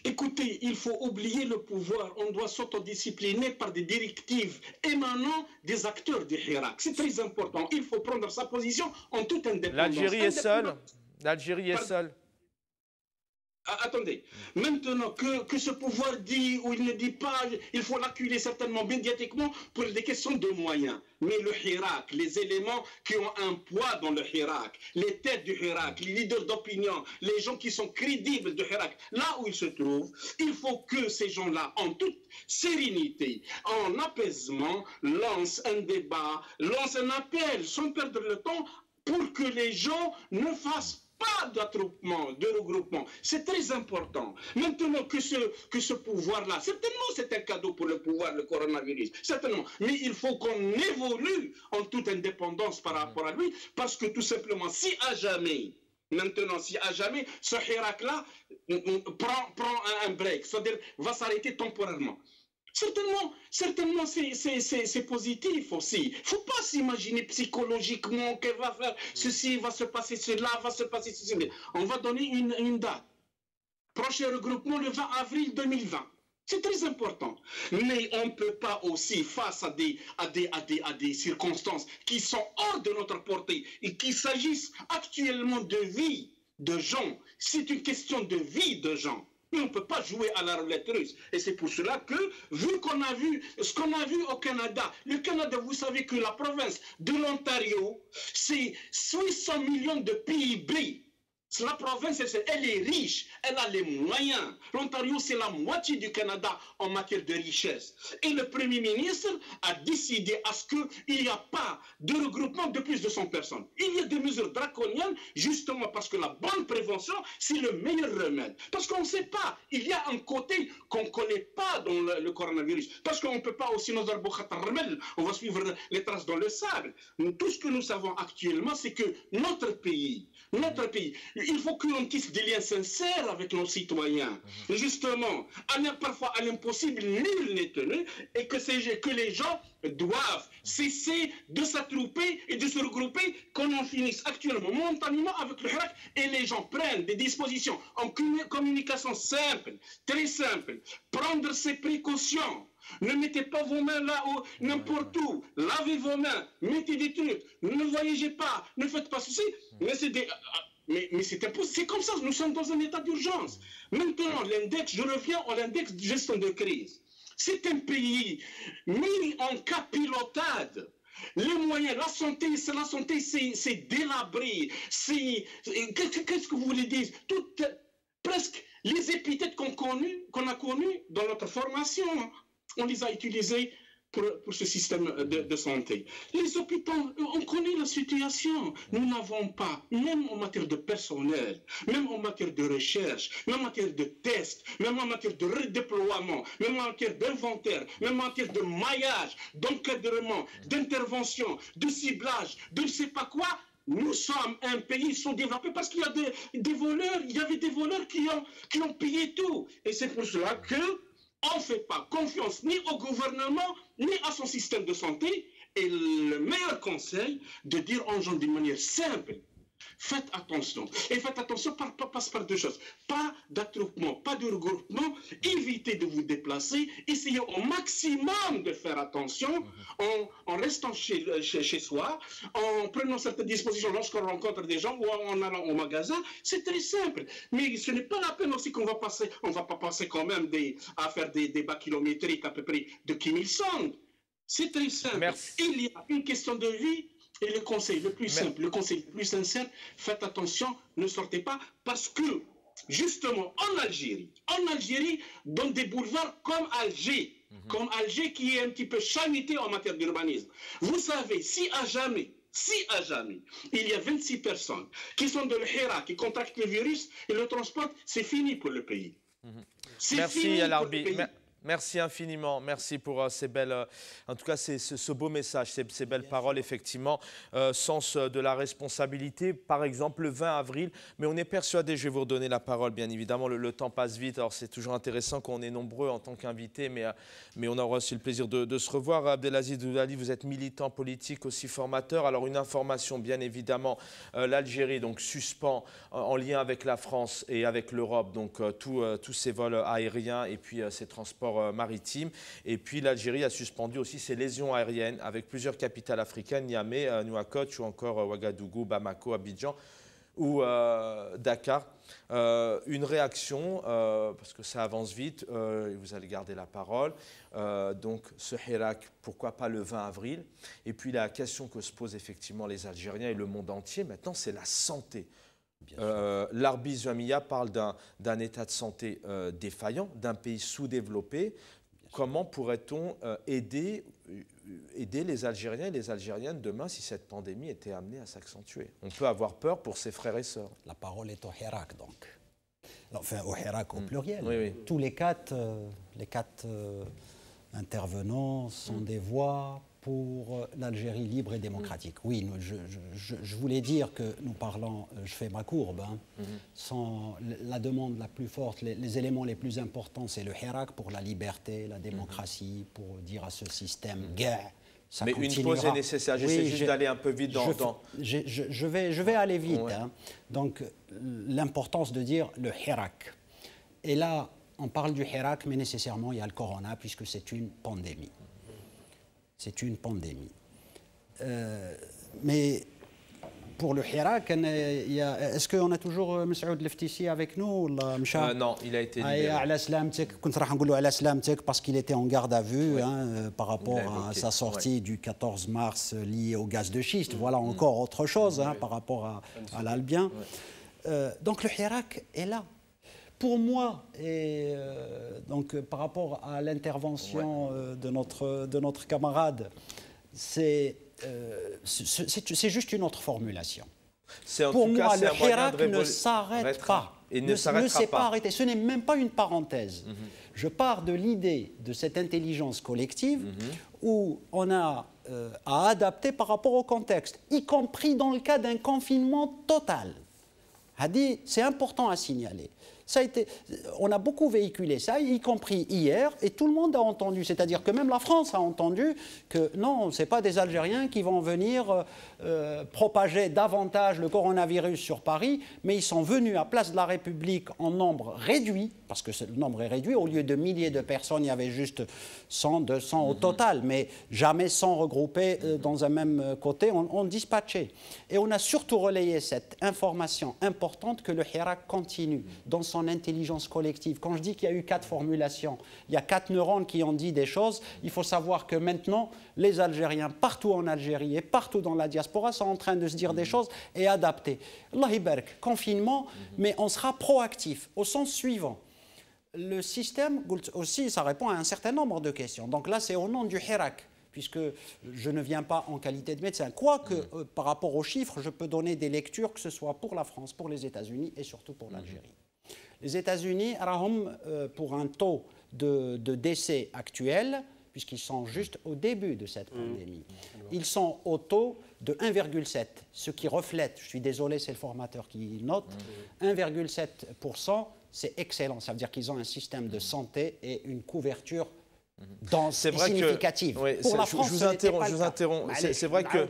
Écoutez, il faut oublier le pouvoir. On doit s'autodiscipliner par des directives émanant des acteurs du Hirak. C'est très important. Il faut prendre sa position en toute indépendance. L'Algérie est seule. L'Algérie est seule. Attendez, maintenant que ce pouvoir dit ou il ne dit pas, il faut l'acculer certainement médiatiquement pour des questions de moyens. Mais le Hirak, les éléments qui ont un poids dans le Hirak, les têtes du Hirak, les leaders d'opinion, les gens qui sont crédibles du Hirak, là où ils se trouvent, il faut que ces gens-là, en toute sérénité, en apaisement, lancent un débat, lancent un appel sans perdre le temps pour que les gens ne fassent pas d'attroupement, de regroupement. C'est très important. Maintenant que ce pouvoir-là, certainement c'est un cadeau pour le pouvoir, le coronavirus, certainement. Mais il faut qu'on évolue en toute indépendance par rapport à lui, parce que tout simplement, si à jamais, ce Hirak-là prend un break, c'est-à-dire va s'arrêter temporairement, certainement c'est positif aussi. Il ne faut pas s'imaginer psychologiquement qu'elle va faire ceci, va se passer cela, va se passer ceci. On va donner une date. Prochain regroupement le 20 avril 2020. C'est très important. Mais on ne peut pas aussi, face à des circonstances qui sont hors de notre portée et qu'il s'agisse actuellement de vie de gens, c'est une question de vie de gens. Mais on ne peut pas jouer à la roulette russe. Et c'est pour cela que, vu qu'on a vu ce qu'on a vu au Canada, le Canada, vous savez que la province de l'Ontario, c'est 600 millions de PIB. La province, elle est riche, elle a les moyens. L'Ontario, c'est la moitié du Canada en matière de richesse. Et le Premier ministre a décidé à ce qu'il n'y a pas de regroupement de plus de 100 personnes. Il y a des mesures draconiennes, justement parce que la bonne prévention, c'est le meilleur remède. Parce qu'on ne sait pas, il y a un côté qu'on ne connaît pas dans le coronavirus. Parce qu'on ne peut pas aussi, on va suivre les traces dans le sable. Tout ce que nous savons actuellement, c'est que notre pays, il faut que l'on tisse des liens sincères avec nos citoyens. Justement, parfois à l'impossible, nul n'est tenu, et que les gens doivent cesser de s'attrouper et de se regrouper, qu'on en finisse actuellement momentanément avec le Hirak, et les gens prennent des dispositions en communication simple, très simple, prendre ses précautions. Ne mettez pas vos mains là où, n'importe où. Lavez vos mains, mettez des trucs, ne voyagez pas, ne faites pas ceci. Mais c'est impossible. C'est comme ça, nous sommes dans un état d'urgence. Maintenant, l'index, je reviens à l'index de gestion de crise. C'est un pays mis en capilotade. Les moyens, la santé, c'est délabré. Qu'est-ce que vous voulez dire? Presque les épithètes qu'on a connues dans notre formation, on les a utilisés pour ce système de santé. Les hôpitaux, on connaît la situation. Nous n'avons pas, même en matière de personnel, même en matière de recherche, même en matière de tests, même en matière de redéploiement, même en matière d'inventaire, même en matière de maillage, d'encadrement, d'intervention, de ciblage, de ne sais pas quoi. Nous sommes un pays sous-développé parce qu'il y a des voleurs, il y avait des voleurs qui ont pillé tout. Et c'est pour cela que on ne fait pas confiance ni au gouvernement, ni à son système de santé. Et le meilleur conseil, de dire aux gens d'une manière simple, Faites attention. Et faites attention, passe par deux choses. Pas d'attroupement, pas de regroupement. Évitez de vous déplacer. Essayez au maximum de faire attention en restant chez soi, en prenant certaines dispositions lorsqu'on rencontre des gens ou en allant au magasin. C'est très simple. Mais ce n'est pas la peine aussi qu'on va passer, on ne va pas passer quand même à faire des débats kilométriques à peu près de Kim Il-sung. C'est très simple. Merci. Il y a une question de vie. Et le conseil le plus simple, le conseil le plus sincère, faites attention, ne sortez pas, parce que, justement, en Algérie, dans des boulevards comme Alger qui est un petit peu chahuté en matière d'urbanisme. Vous savez, si à jamais, il y a 26 personnes qui sont de l'Hira, qui contractent le virus et le transportent, c'est fini pour le pays. Merci, Al-Arbi. Merci infiniment, merci pour ces belles, en tout cas ce beau message, ces belles paroles, effectivement, sens de la responsabilité, par exemple le 20 avril, mais on est persuadé, je vais vous redonner la parole bien évidemment, le temps passe vite, alors c'est toujours intéressant qu'on est nombreux en tant qu'invités, mais on aura aussi le plaisir de se revoir. Abdelaziz Doudali, vous êtes militant politique, aussi formateur, alors une information bien évidemment, l'Algérie donc suspend en lien avec la France et avec l'Europe, donc tous ces vols aériens et puis ces transports maritime. Et puis l'Algérie a suspendu aussi ses liaisons aériennes avec plusieurs capitales africaines, Niamey, Nouakchott ou encore Ouagadougou, Bamako, Abidjan ou Dakar. Une réaction, parce que ça avance vite, vous allez garder la parole. Donc ce Hirak, pourquoi pas le 20 avril? Et puis la question que se posent effectivement les Algériens et le monde entier maintenant, c'est la santé. L'Arbi Zouamia parle d'un état de santé défaillant, d'un pays sous-développé. Comment pourrait-on aider les Algériens et les Algériennes demain si cette pandémie était amenée à s'accentuer? On peut avoir peur pour ses frères et sœurs. La parole est au Hirak, donc. Enfin, au Hirak au pluriel. Oui, oui. Tous les quatre intervenants sont des voix pour l'Algérie libre et démocratique. Oui, je voulais dire que nous parlons, je fais ma courbe, sans la demande la plus forte, les éléments les plus importants, c'est le Hirak pour la liberté, la démocratie, pour dire à ce système guerre. Ça mais continuera. Une pause est nécessaire. J'essaie juste d'aller un peu vite Je vais aller vite. Ouais. Donc, l'importance de dire le Hirak. Et là, on parle du Hirak, mais nécessairement, il y a le corona, puisque c'est une pandémie. C'est une pandémie. Mais pour le Hirak, est-ce qu'on a toujours M. Leftissi avec nous? Non, il a été libéré. Parce qu'il était en garde à vue par rapport à sa sortie du 14 mars liée au gaz de schiste. Voilà encore autre chose par rapport à l'Albien. Donc le Hirak est là. Pour moi, et donc par rapport à l'intervention de notre camarade, c'est juste une autre formulation. Pour moi, le Hirak ne s'arrête pas. Et ne s'arrêtera pas. Arrêté. Ce n'est même pas une parenthèse. Je pars de l'idée de cette intelligence collective où on a à adapter par rapport au contexte, y compris dans le cas d'un confinement total. C'est important à signaler. On a beaucoup véhiculé ça, y compris hier, et tout le monde a entendu. C'est-à-dire que même la France a entendu que non, ce n'est pas des Algériens qui vont venir propager davantage le coronavirus sur Paris, mais ils sont venus à Place de la République en nombre réduit, parce que le nombre est réduit. Au lieu de milliers de personnes, il y avait juste 100, 200 au total, mais jamais 100 regroupés dans un même côté, on dispatchait. Et on a surtout relayé cette information importante que le Hirak continue dans son intelligence collective. Quand je dis qu'il y a eu 4 formulations, il y a 4 neurones qui ont dit des choses, il faut savoir que maintenant, les Algériens, partout en Algérie et partout dans la diaspora, sont en train de se dire des choses et adapter. Allah Ibarak, confinement, mais on sera proactif, au sens suivant. Le système, aussi, ça répond à un certain nombre de questions. Donc là, c'est au nom du Hirak, puisque je ne viens pas en qualité de médecin. Quoique, par rapport aux chiffres, je peux donner des lectures, que ce soit pour la France, pour les États-Unis et surtout pour l'Algérie. Les États-Unis, pour un taux de décès actuel, puisqu'ils sont juste au début de cette pandémie, ils sont au taux de 1,7, ce qui reflète, je suis désolé, c'est le formateur qui note, 1,7%, c'est excellent. Ça veut dire qu'ils ont un système de santé et une couverture significative. Pour la France, je vous interromps. C'est vrai que...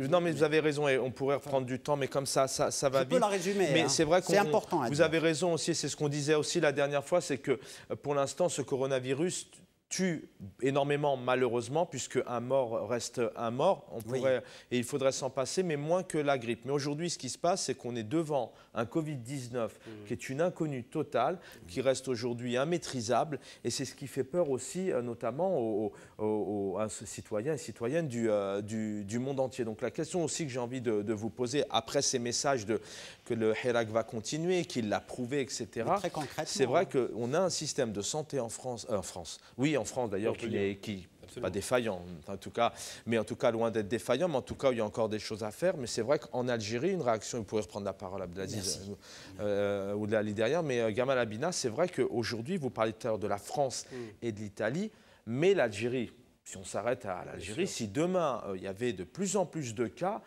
Non, mais vous avez raison, et on pourrait reprendre du temps, mais comme ça va vite. Je peux la résumer, mais c'est vrai c'est important. Vous avez raison aussi, c'est ce qu'on disait aussi la dernière fois, c'est que pour l'instant, ce coronavirus tue énormément, malheureusement, puisque un mort reste un mort. Et il faudrait s'en passer, mais moins que la grippe. Mais aujourd'hui, ce qui se passe, c'est qu'on est devant un Covid-19 qui est une inconnue totale, qui reste aujourd'hui immaîtrisable. Et c'est ce qui fait peur aussi, notamment aux citoyens et citoyennes du monde entier. Donc la question aussi que j'ai envie de vous poser, après ces messages que le Hirak va continuer, qu'il l'a prouvé, etc. C'est vrai qu'on a un système de santé en France. En France d'ailleurs, qui pas défaillant en tout cas, mais en tout cas loin d'être défaillant, mais en tout cas il y a encore des choses à faire. Mais c'est vrai qu'en Algérie, une réaction, vous pourrez reprendre la parole Abdelaziz ou de Ali derrière, mais Gamal Abina, c'est vrai qu'aujourd'hui, vous parlez tout à l'heure de la France et de l'Italie, mais l'Algérie, si on s'arrête à l'Algérie, si demain il y avait de plus en plus de cas,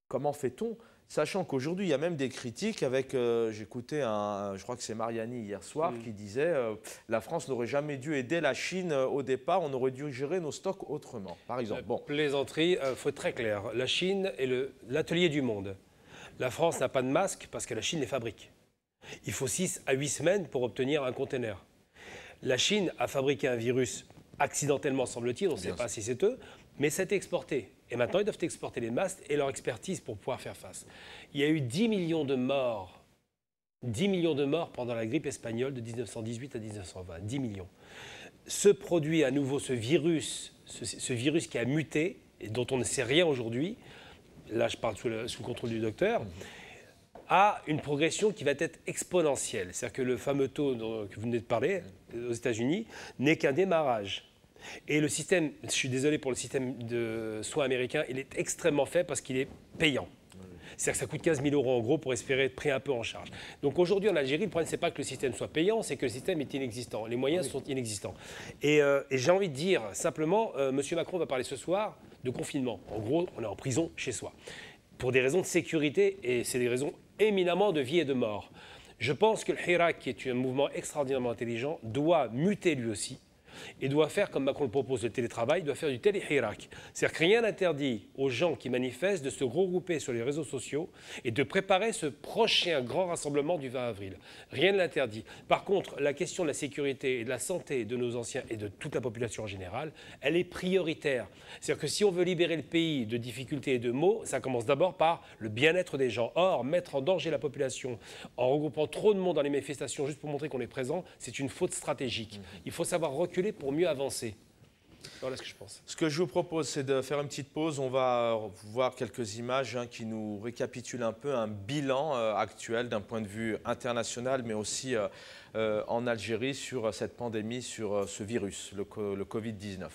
comment fait-on ? Sachant qu'aujourd'hui, il y a même des critiques avec, j'écoutais je crois que c'est Mariani hier soir, qui disait la France n'aurait jamais dû aider la Chine au départ, on aurait dû gérer nos stocks autrement, par exemple. Plaisanterie, il faut être très clair. La Chine est l'atelier du monde. La France n'a pas de masque parce que la Chine les fabrique. Il faut 6 à 8 semaines pour obtenir un conteneur. La Chine a fabriqué un virus accidentellement, semble-t-il, on ne sait pas si c'est eux, mais c'est exporté. Et maintenant, ils doivent exporter les masques et leur expertise pour pouvoir faire face. Il y a eu 10 millions de morts. 10 millions de morts pendant la grippe espagnole de 1918 à 1920. 10 millions. Ce produit, à nouveau, ce virus qui a muté et dont on ne sait rien aujourd'hui, là je parle sous le contrôle du docteur, a une progression qui va être exponentielle. C'est-à-dire que le fameux taux que vous venez de parler aux États-Unis n'est qu'un démarrage. Et le système, je suis désolé pour le système de soins américain, il est extrêmement faible parce qu'il est payant. C'est-à-dire que ça coûte 15 000 € en gros pour espérer être pris un peu en charge. Donc aujourd'hui en Algérie, le problème, ce n'est pas que le système soit payant, c'est que le système est inexistant. Les moyens sont inexistants. Et j'ai envie de dire simplement, M. Macron va parler ce soir de confinement. En gros, on est en prison chez soi. Pour des raisons de sécurité, et c'est des raisons éminemment de vie et de mort. Je pense que le Hirak, qui est un mouvement extraordinairement intelligent, doit muter lui aussi. Et doit faire, comme Macron le propose, le télétravail, doit faire du télé-Hirak. C'est-à-dire que rien n'interdit aux gens qui manifestent de se regrouper sur les réseaux sociaux et de préparer ce prochain grand rassemblement du 20 avril. Rien ne l'interdit. Par contre, la question de la sécurité et de la santé de nos anciens et de toute la population en général, elle est prioritaire. C'est-à-dire que si on veut libérer le pays de difficultés et de maux, ça commence d'abord par le bien-être des gens. Or, mettre en danger la population en regroupant trop de monde dans les manifestations juste pour montrer qu'on est présent, c'est une faute stratégique. Il faut savoir reculer pour mieux avancer. Voilà ce que je pense. Ce que je vous propose, c'est de faire une petite pause. On va voir quelques images qui nous récapitulent un peu un bilan actuel d'un point de vue international, mais aussi en Algérie sur cette pandémie, sur ce virus, le Covid-19.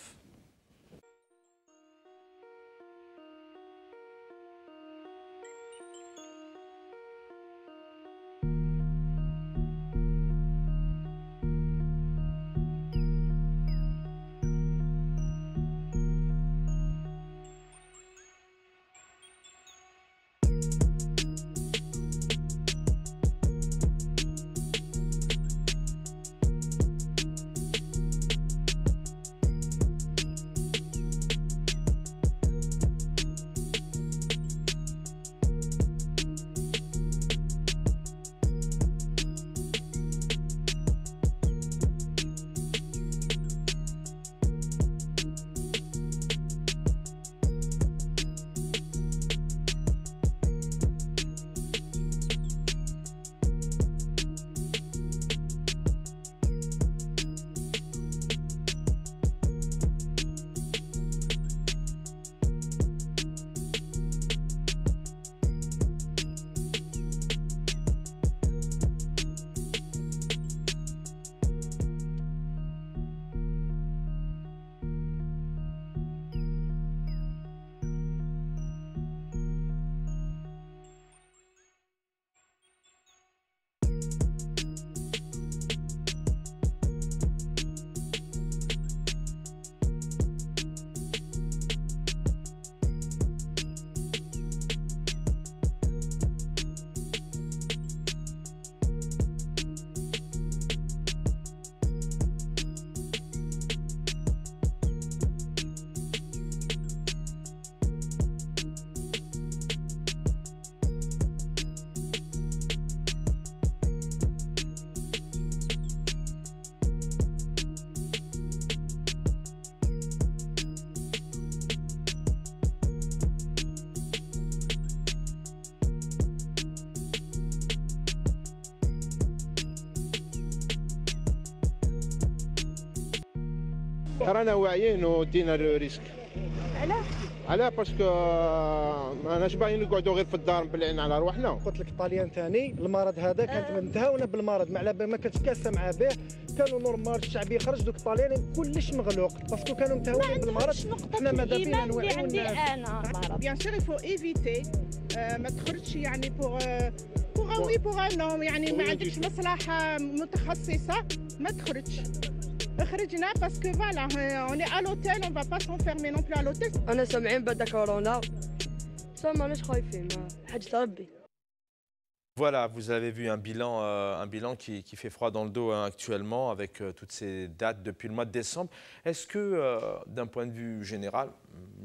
رانا واعيين ودينا الريسك. علاش؟ علاه باسكو ماناش باغيين نقعدوا غير في الدار مبلعين على رواحنا. قلت لك الطاليان ثاني المرض هذا كانت متهاونه بالمرض ما كانتش كاسه مع به، كانوا نورمال الشعب يخرج، دوك الطاليان كلش مغلوق باسكو كانوا متهاونين بالمرض. حنا ماذا بينا نوعيو الناس. بيان سور يفو ايفيتي ما تخرجش يعني بوغ انهم يعني ما عندكش مصلحه متخصصه ما تخرجش. خرجنا باسكو فوالا اوني ا لوتيل اون فا با سونفيرمي نون بلو ا لوتيل. انا سامعين بعد كورونا بصح ماناش خايفين حاجه ربي. Voilà, vous avez vu un bilan qui fait froid dans le dos actuellement avec toutes ces dates depuis le mois de décembre. Est-ce que, d'un point de vue général,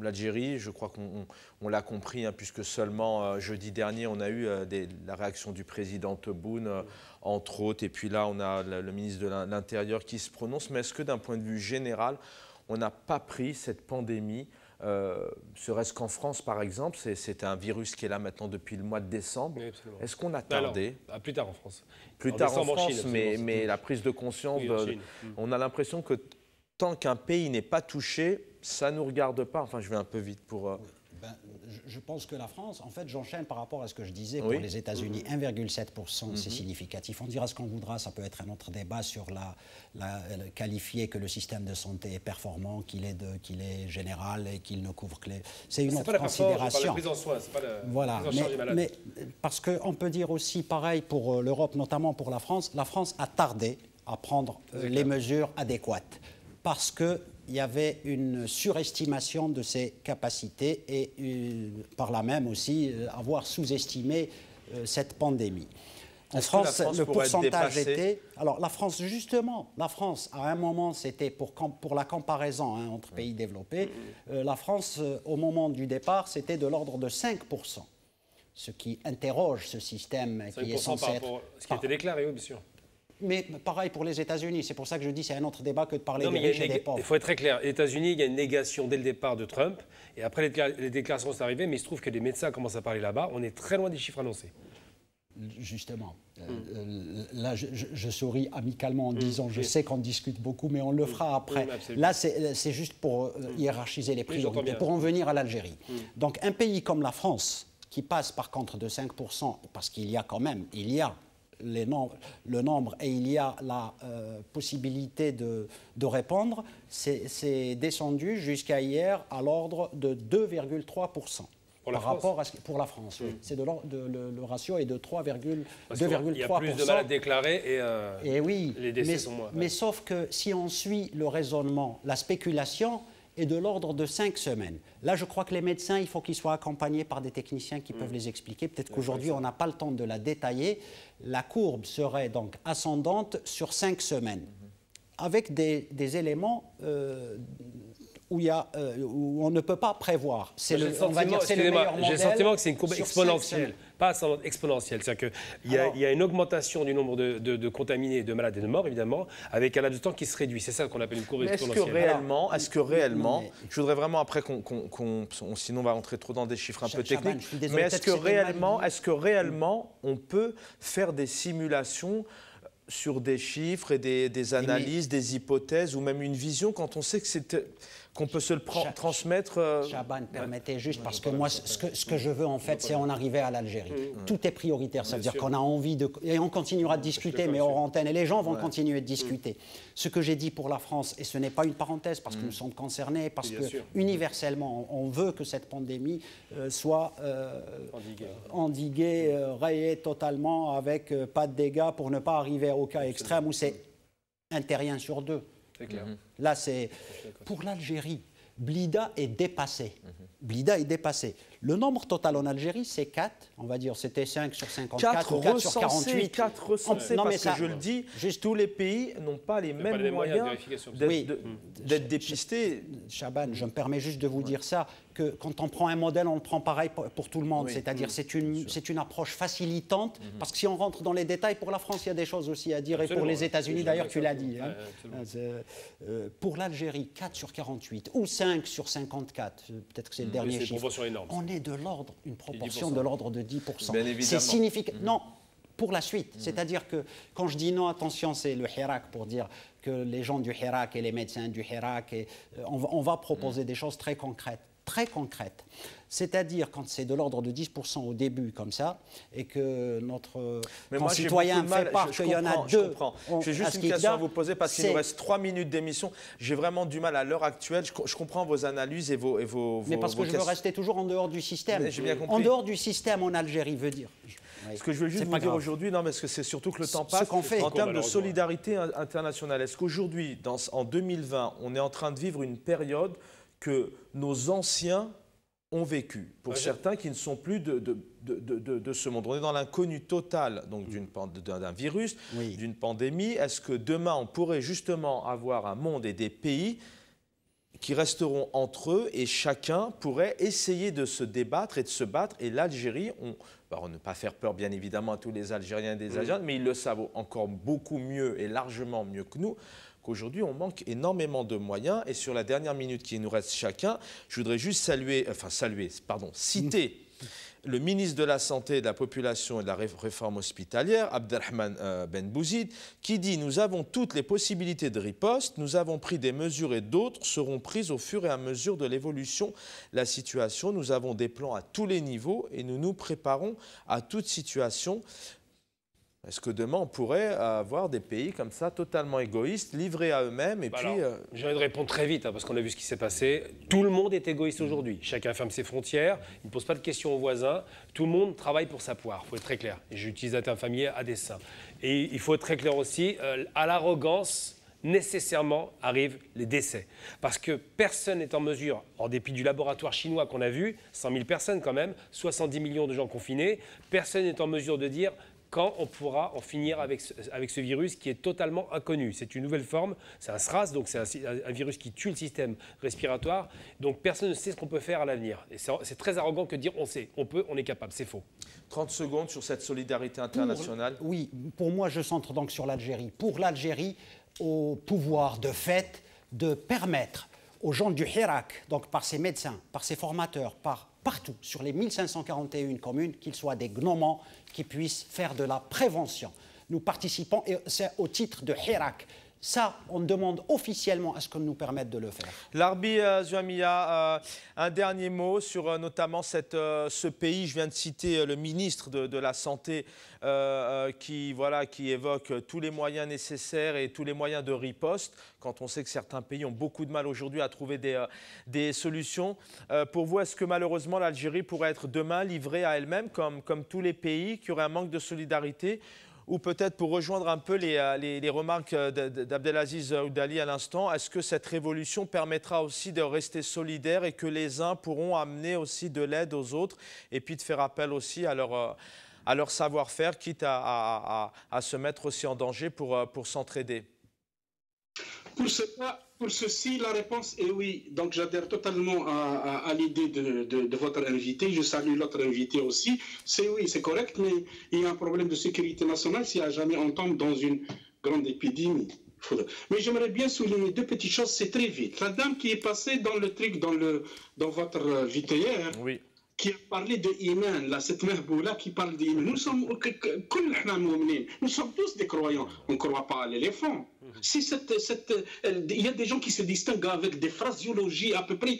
l'Algérie, je crois qu'on l'a compris, hein, puisque seulement jeudi dernier, on a eu la réaction du président Tebboune, entre autres, et puis là, on a le ministre de l'Intérieur qui se prononce, mais est-ce que, d'un point de vue général, on n'a pas pris cette pandémie serait-ce qu'en France, par exemple, c'est un virus qui est là maintenant depuis le mois de décembre. Oui, est-ce qu'on a tardé? Plus tard en France. Plus tard en France, Chine, mais la prise de conscience, on a l'impression que tant qu'un pays n'est pas touché, ça ne nous regarde pas. Enfin, je vais un peu vite pour... Je pense que la France, en fait, j'enchaîne par rapport à ce que je disais pour les États-Unis, 1,7%, c'est significatif. On dira ce qu'on voudra, ça peut être un autre débat sur qualifier que le système de santé est performant, qu'il est général et qu'il ne couvre que les... C'est une autre considération. Voilà, mais parce qu'on peut dire aussi pareil pour l'Europe, notamment pour la France a tardé à prendre les mesures adéquates parce que il y avait une surestimation de ses capacités et par là même aussi avoir sous-estimé cette pandémie. En France, le pourcentage était... Alors la France, justement, à un moment, c'était pour la comparaison entre pays développés, la France, au moment du départ, c'était de l'ordre de 5%. Ce qui interroge ce système qui est censé être... Ce qui était déclaré, oui, bien sûr. Mais pareil pour les États-Unis, c'est pour ça que je dis c'est un autre débat que de parler des riches et des pauvres. Il faut être très clair, les États-Unis, il y a une négation dès le départ de Trump, et après les déclarations sont arrivées, mais il se trouve que les médecins commencent à parler là-bas, on est très loin des chiffres annoncés. Justement, là je souris amicalement en disant, je sais qu'on discute beaucoup, mais on le fera après. Là c'est juste pour hiérarchiser les priorités, pour en venir à l'Algérie. Donc un pays comme la France, qui passe par contre de 5%, parce qu'il y a quand même, le nombre et il y a la possibilité de répondre, c'est descendu jusqu'à hier à l'ordre de 2,3%. Pour la France, oui. C'est le ratio est de 2,3%. Il y a plus de malades déclarés et oui, les décès sont moins. Mais sauf que si on suit le raisonnement, la spéculation est de l'ordre de 5 semaines. Là, je crois que les médecins, il faut qu'ils soient accompagnés par des techniciens qui peuvent les expliquer. Peut-être qu'aujourd'hui, on n'a pas le temps de la détailler. La courbe serait donc ascendante sur 5 semaines, avec des éléments où on ne peut pas prévoir. J'ai le sentiment que c'est une courbe exponentielle, pas ascendante, exponentielle. C'est-à-dire qu'il y a une augmentation du nombre de contaminés, de malades et de morts, évidemment, avec un laps de temps qui se réduit. C'est ça qu'on appelle une courbe exponentielle. Est-ce que réellement, je voudrais vraiment après sinon on va rentrer trop dans des chiffres un peu techniques, mais est-ce que réellement on peut faire des simulations sur des chiffres et des analyses, des hypothèses ou même une vision quand on sait que qu'on peut se le transmettre Chaban, permettez juste, parce que moi, ce que je veux, en fait, c'est en arriver à l'Algérie. Tout est prioritaire, ça veut dire qu'on a envie de... Et on continuera de discuter, mais hors antenne, et les gens vont continuer de discuter. Ce que j'ai dit pour la France, et ce n'est pas une parenthèse, parce que nous sommes concernés, parce que universellement, on veut que cette pandémie soit endiguée, rayée totalement, avec pas de dégâts, pour ne pas arriver au cas extrême où c'est un terrien sur deux. Clair. Là, c'est pour l'Algérie. Blida est dépassé. Blida est dépassé. Le nombre total en Algérie, c'est 4. On va dire c'était 5 sur 54 ou 4 sur 48. 4 recensés, parce que je le dis, tous les pays n'ont pas les mêmes moyens d'être dépistés. Chaban, je me permets juste de vous dire ça, que quand on prend un modèle, on le prend pareil pour tout le monde. C'est-à-dire c'est une approche facilitante, parce que si on rentre dans les détails, pour la France, il y a des choses aussi à dire, et pour les États-Unis, d'ailleurs, tu l'as dit. Hein. Pour l'Algérie, 4 sur 48 ou 5 sur 54, peut-être que c'est le dernier chiffre. On est de l'ordre, une proportion de l'ordre de 10%. C'est significatif. Non, pour la suite. C'est-à-dire que quand je dis non, attention, c'est le Hirak pour dire que les gens du Hirak et les médecins du Hirak, on va proposer des choses très concrètes. C'est-à-dire quand c'est de l'ordre de 10% au début comme ça, et que notre concitoyen fait part qu'il y en a deux. J'ai juste une question à vous poser parce qu'il nous reste 3 minutes d'émission. J'ai vraiment du mal à l'heure actuelle. Je comprends vos analyses et vos mais parce que je veux rester toujours en dehors du système. J'ai bien compris. En dehors du système en Algérie veut dire. Oui. Ce que je veux juste vous dire aujourd'hui, non, mais parce que c'est surtout que le temps passe, en termes de solidarité internationale. Est-ce qu'aujourd'hui, en 2020, on est en train de vivre une période que nos anciens ont vécu, pour certains qui ne sont plus de ce monde. On est dans l'inconnu total d'un virus, d'une pandémie. Est-ce que demain, on pourrait justement avoir un monde et des pays qui resteront entre eux et chacun pourrait essayer de se débattre et de se battre? Et l'Algérie, on ne pas faire peur bien évidemment à tous les Algériens et des Algériennes, mais ils le savent encore beaucoup mieux et largement mieux que nous, qu'aujourd'hui on manque énormément de moyens. Et sur la dernière minute qui nous reste chacun, je voudrais juste citer le ministre de la Santé, de la Population et de la Réforme hospitalière, Abdelrahman Ben Bouzid, qui dit « Nous avons toutes les possibilités de riposte, nous avons pris des mesures et d'autres seront prises au fur et à mesure de l'évolution de la situation. Nous avons des plans à tous les niveaux et nous nous préparons à toute situation. » Est-ce que demain, on pourrait avoir des pays comme ça, totalement égoïstes, livrés à eux-mêmes et J'ai envie de répondre très vite, parce qu'on a vu ce qui s'est passé. Tout le monde est égoïste aujourd'hui. Chacun ferme ses frontières, il ne pose pas de questions aux voisins. Tout le monde travaille pour sa poire, il faut être très clair. Et j'utilise un terme familier à dessein. Et il faut être très clair aussi, à l'arrogance, nécessairement arrivent les décès. Parce que personne n'est en mesure, en dépit du laboratoire chinois qu'on a vu, 100 000 personnes quand même, 70 millions de gens confinés, personne n'est en mesure de dire quand on pourra en finir avec ce virus qui est totalement inconnu. C'est une nouvelle forme, c'est un SRAS, donc c'est un virus qui tue le système respiratoire. Donc personne ne sait ce qu'on peut faire à l'avenir. Et c'est très arrogant que de dire on sait, on peut, on est capable, c'est faux. 30 secondes sur cette solidarité internationale. Pour moi, je centre donc sur l'Algérie. Pour l'Algérie, au pouvoir de fait de permettre aux gens du Hirak, donc par ses médecins, par ses formateurs, partout, sur les 1541 communes, qu'ils soient des gnomons, qui puissent faire de la prévention. Nous participons, et c'est au titre de Hirak. Ça, on demande officiellement à ce qu'on nous permette de le faire. Larbi Zouamia, un dernier mot sur notamment ce pays. Je viens de citer le ministre de la Santé qui évoque tous les moyens nécessaires et tous les moyens de riposte, quand on sait que certains pays ont beaucoup de mal aujourd'hui à trouver des solutions. Pour vous, est-ce que malheureusement l'Algérie pourrait être demain livrée à elle-même, comme tous les pays, qui auraient un manque de solidarité? Ou peut-être pour rejoindre un peu les remarques d'Abdelaziz Oudali à l'instant, est-ce que cette révolution permettra aussi de rester solidaire et que les uns pourront amener aussi de l'aide aux autres et puis de faire appel aussi à leur savoir-faire, quitte à se mettre aussi en danger pour s'entraider? Pour ceci, la réponse est oui. Donc j'adhère totalement à l'idée de votre invité. Je salue l'autre invité aussi. C'est oui, c'est correct, mais il y a un problème de sécurité nationale si à jamais on tombe dans une grande épidémie. Mais j'aimerais bien souligner deux petites choses, c'est très vite. La dame qui est passée dans le truc, dans votre VTR, oui, qui a parlé de Iman, là, cette Mehboula qui parle d'Iman. Nous sommes tous des croyants. On ne croit pas à l'éléphant. Si il y a des gens qui se distinguent avec des phraséologies à peu près,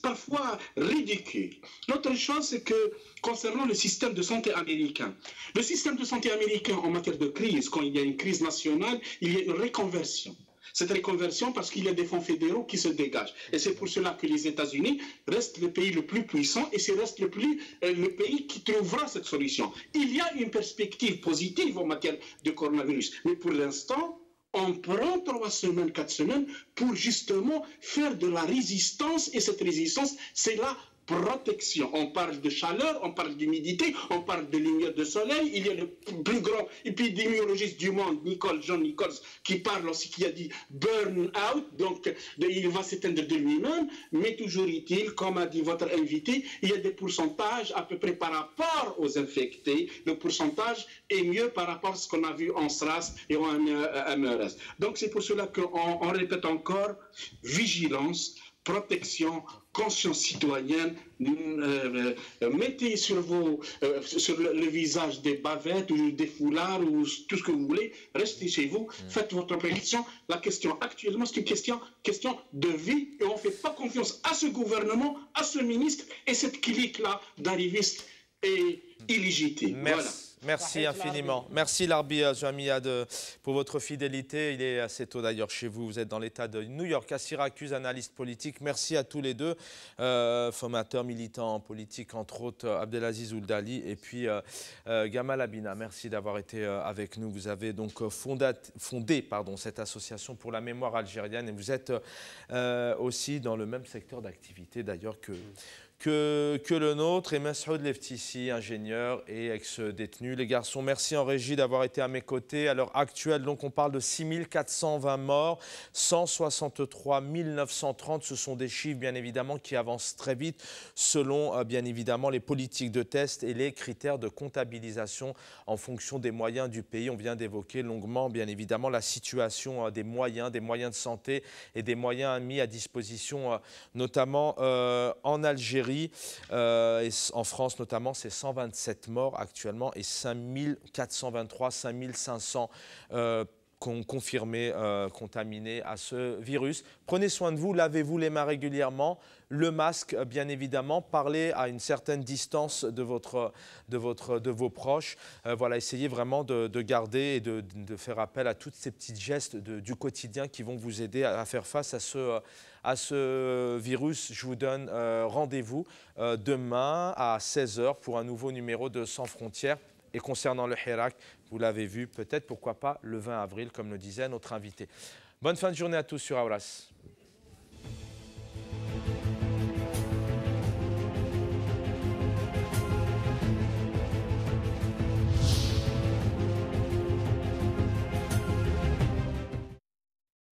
parfois ridicules. L'autre chose, c'est que concernant le système de santé américain, le système de santé américain en matière de crise, quand il y a une crise nationale, il y a une reconversion. Cette reconversion parce qu'il y a des fonds fédéraux qui se dégagent. Et c'est pour cela que les États-Unis restent le pays le plus puissant et c'est reste le pays qui trouvera cette solution. Il y a une perspective positive en matière de coronavirus. Mais pour l'instant, on prend 3 semaines, 4 semaines pour justement faire de la résistance. Et cette résistance, c'est la protection. On parle de chaleur, on parle d'humidité, on parle de lumière de soleil. Il y a le plus grand épidémiologiste du monde, John Nichols, qui parle aussi, qui a dit burn out, donc il va s'éteindre de lui-même. Mais toujours est-il, comme a dit votre invité, il y a des pourcentages à peu près par rapport aux infectés. Le pourcentage est mieux par rapport à ce qu'on a vu en SRAS et en MERS. Donc c'est pour cela qu'on répète encore vigilance, protection, conscience citoyenne, mettez sur le visage des bavettes ou des foulards ou tout ce que vous voulez, restez chez vous, faites votre prédiction. La question actuellement, c'est une question de vie et on ne fait pas confiance à ce gouvernement, à ce ministre et cette clique-là d'arrivistes et illégitimes. Voilà. Merci infiniment. Merci Larbi Jamia pour votre fidélité. Il est assez tôt d'ailleurs chez vous. Vous êtes dans l'État de New York, à Syracuse, analyste politique. Merci à tous les deux, formateurs, militants politiques, entre autres Abdelaziz Ouldali et puis Gamal Abina. Merci d'avoir été avec nous. Vous avez donc fondé cette association pour la mémoire algérienne et vous êtes aussi dans le même secteur d'activité d'ailleurs que le nôtre. Et Massoud Leftissi, ingénieur et ex-détenu. Les garçons, merci en régie d'avoir été à mes côtés. À l'heure actuelle, donc, on parle de 6 420 morts, 163 930. Ce sont des chiffres, bien évidemment, qui avancent très vite selon, bien évidemment, les politiques de test et les critères de comptabilisation en fonction des moyens du pays. On vient d'évoquer longuement, bien évidemment, la situation des moyens de santé et des moyens mis à disposition, notamment en Algérie. Et en France notamment, c'est 127 morts actuellement et 5423, 5500 confirmés contaminés à ce virus. Prenez soin de vous, lavez-vous les mains régulièrement, le masque bien évidemment, parlez à une certaine distance de vos proches. Voilà, essayez vraiment de garder et de faire appel à tous ces petits gestes du quotidien qui vont vous aider à faire face à ce virus. Je vous donne rendez-vous demain à 16 h pour un nouveau numéro de Sans Frontières. Et concernant le Hirak, vous l'avez vu, peut-être, pourquoi pas, le 20 avril, comme le disait notre invité. Bonne fin de journée à tous sur Aouras.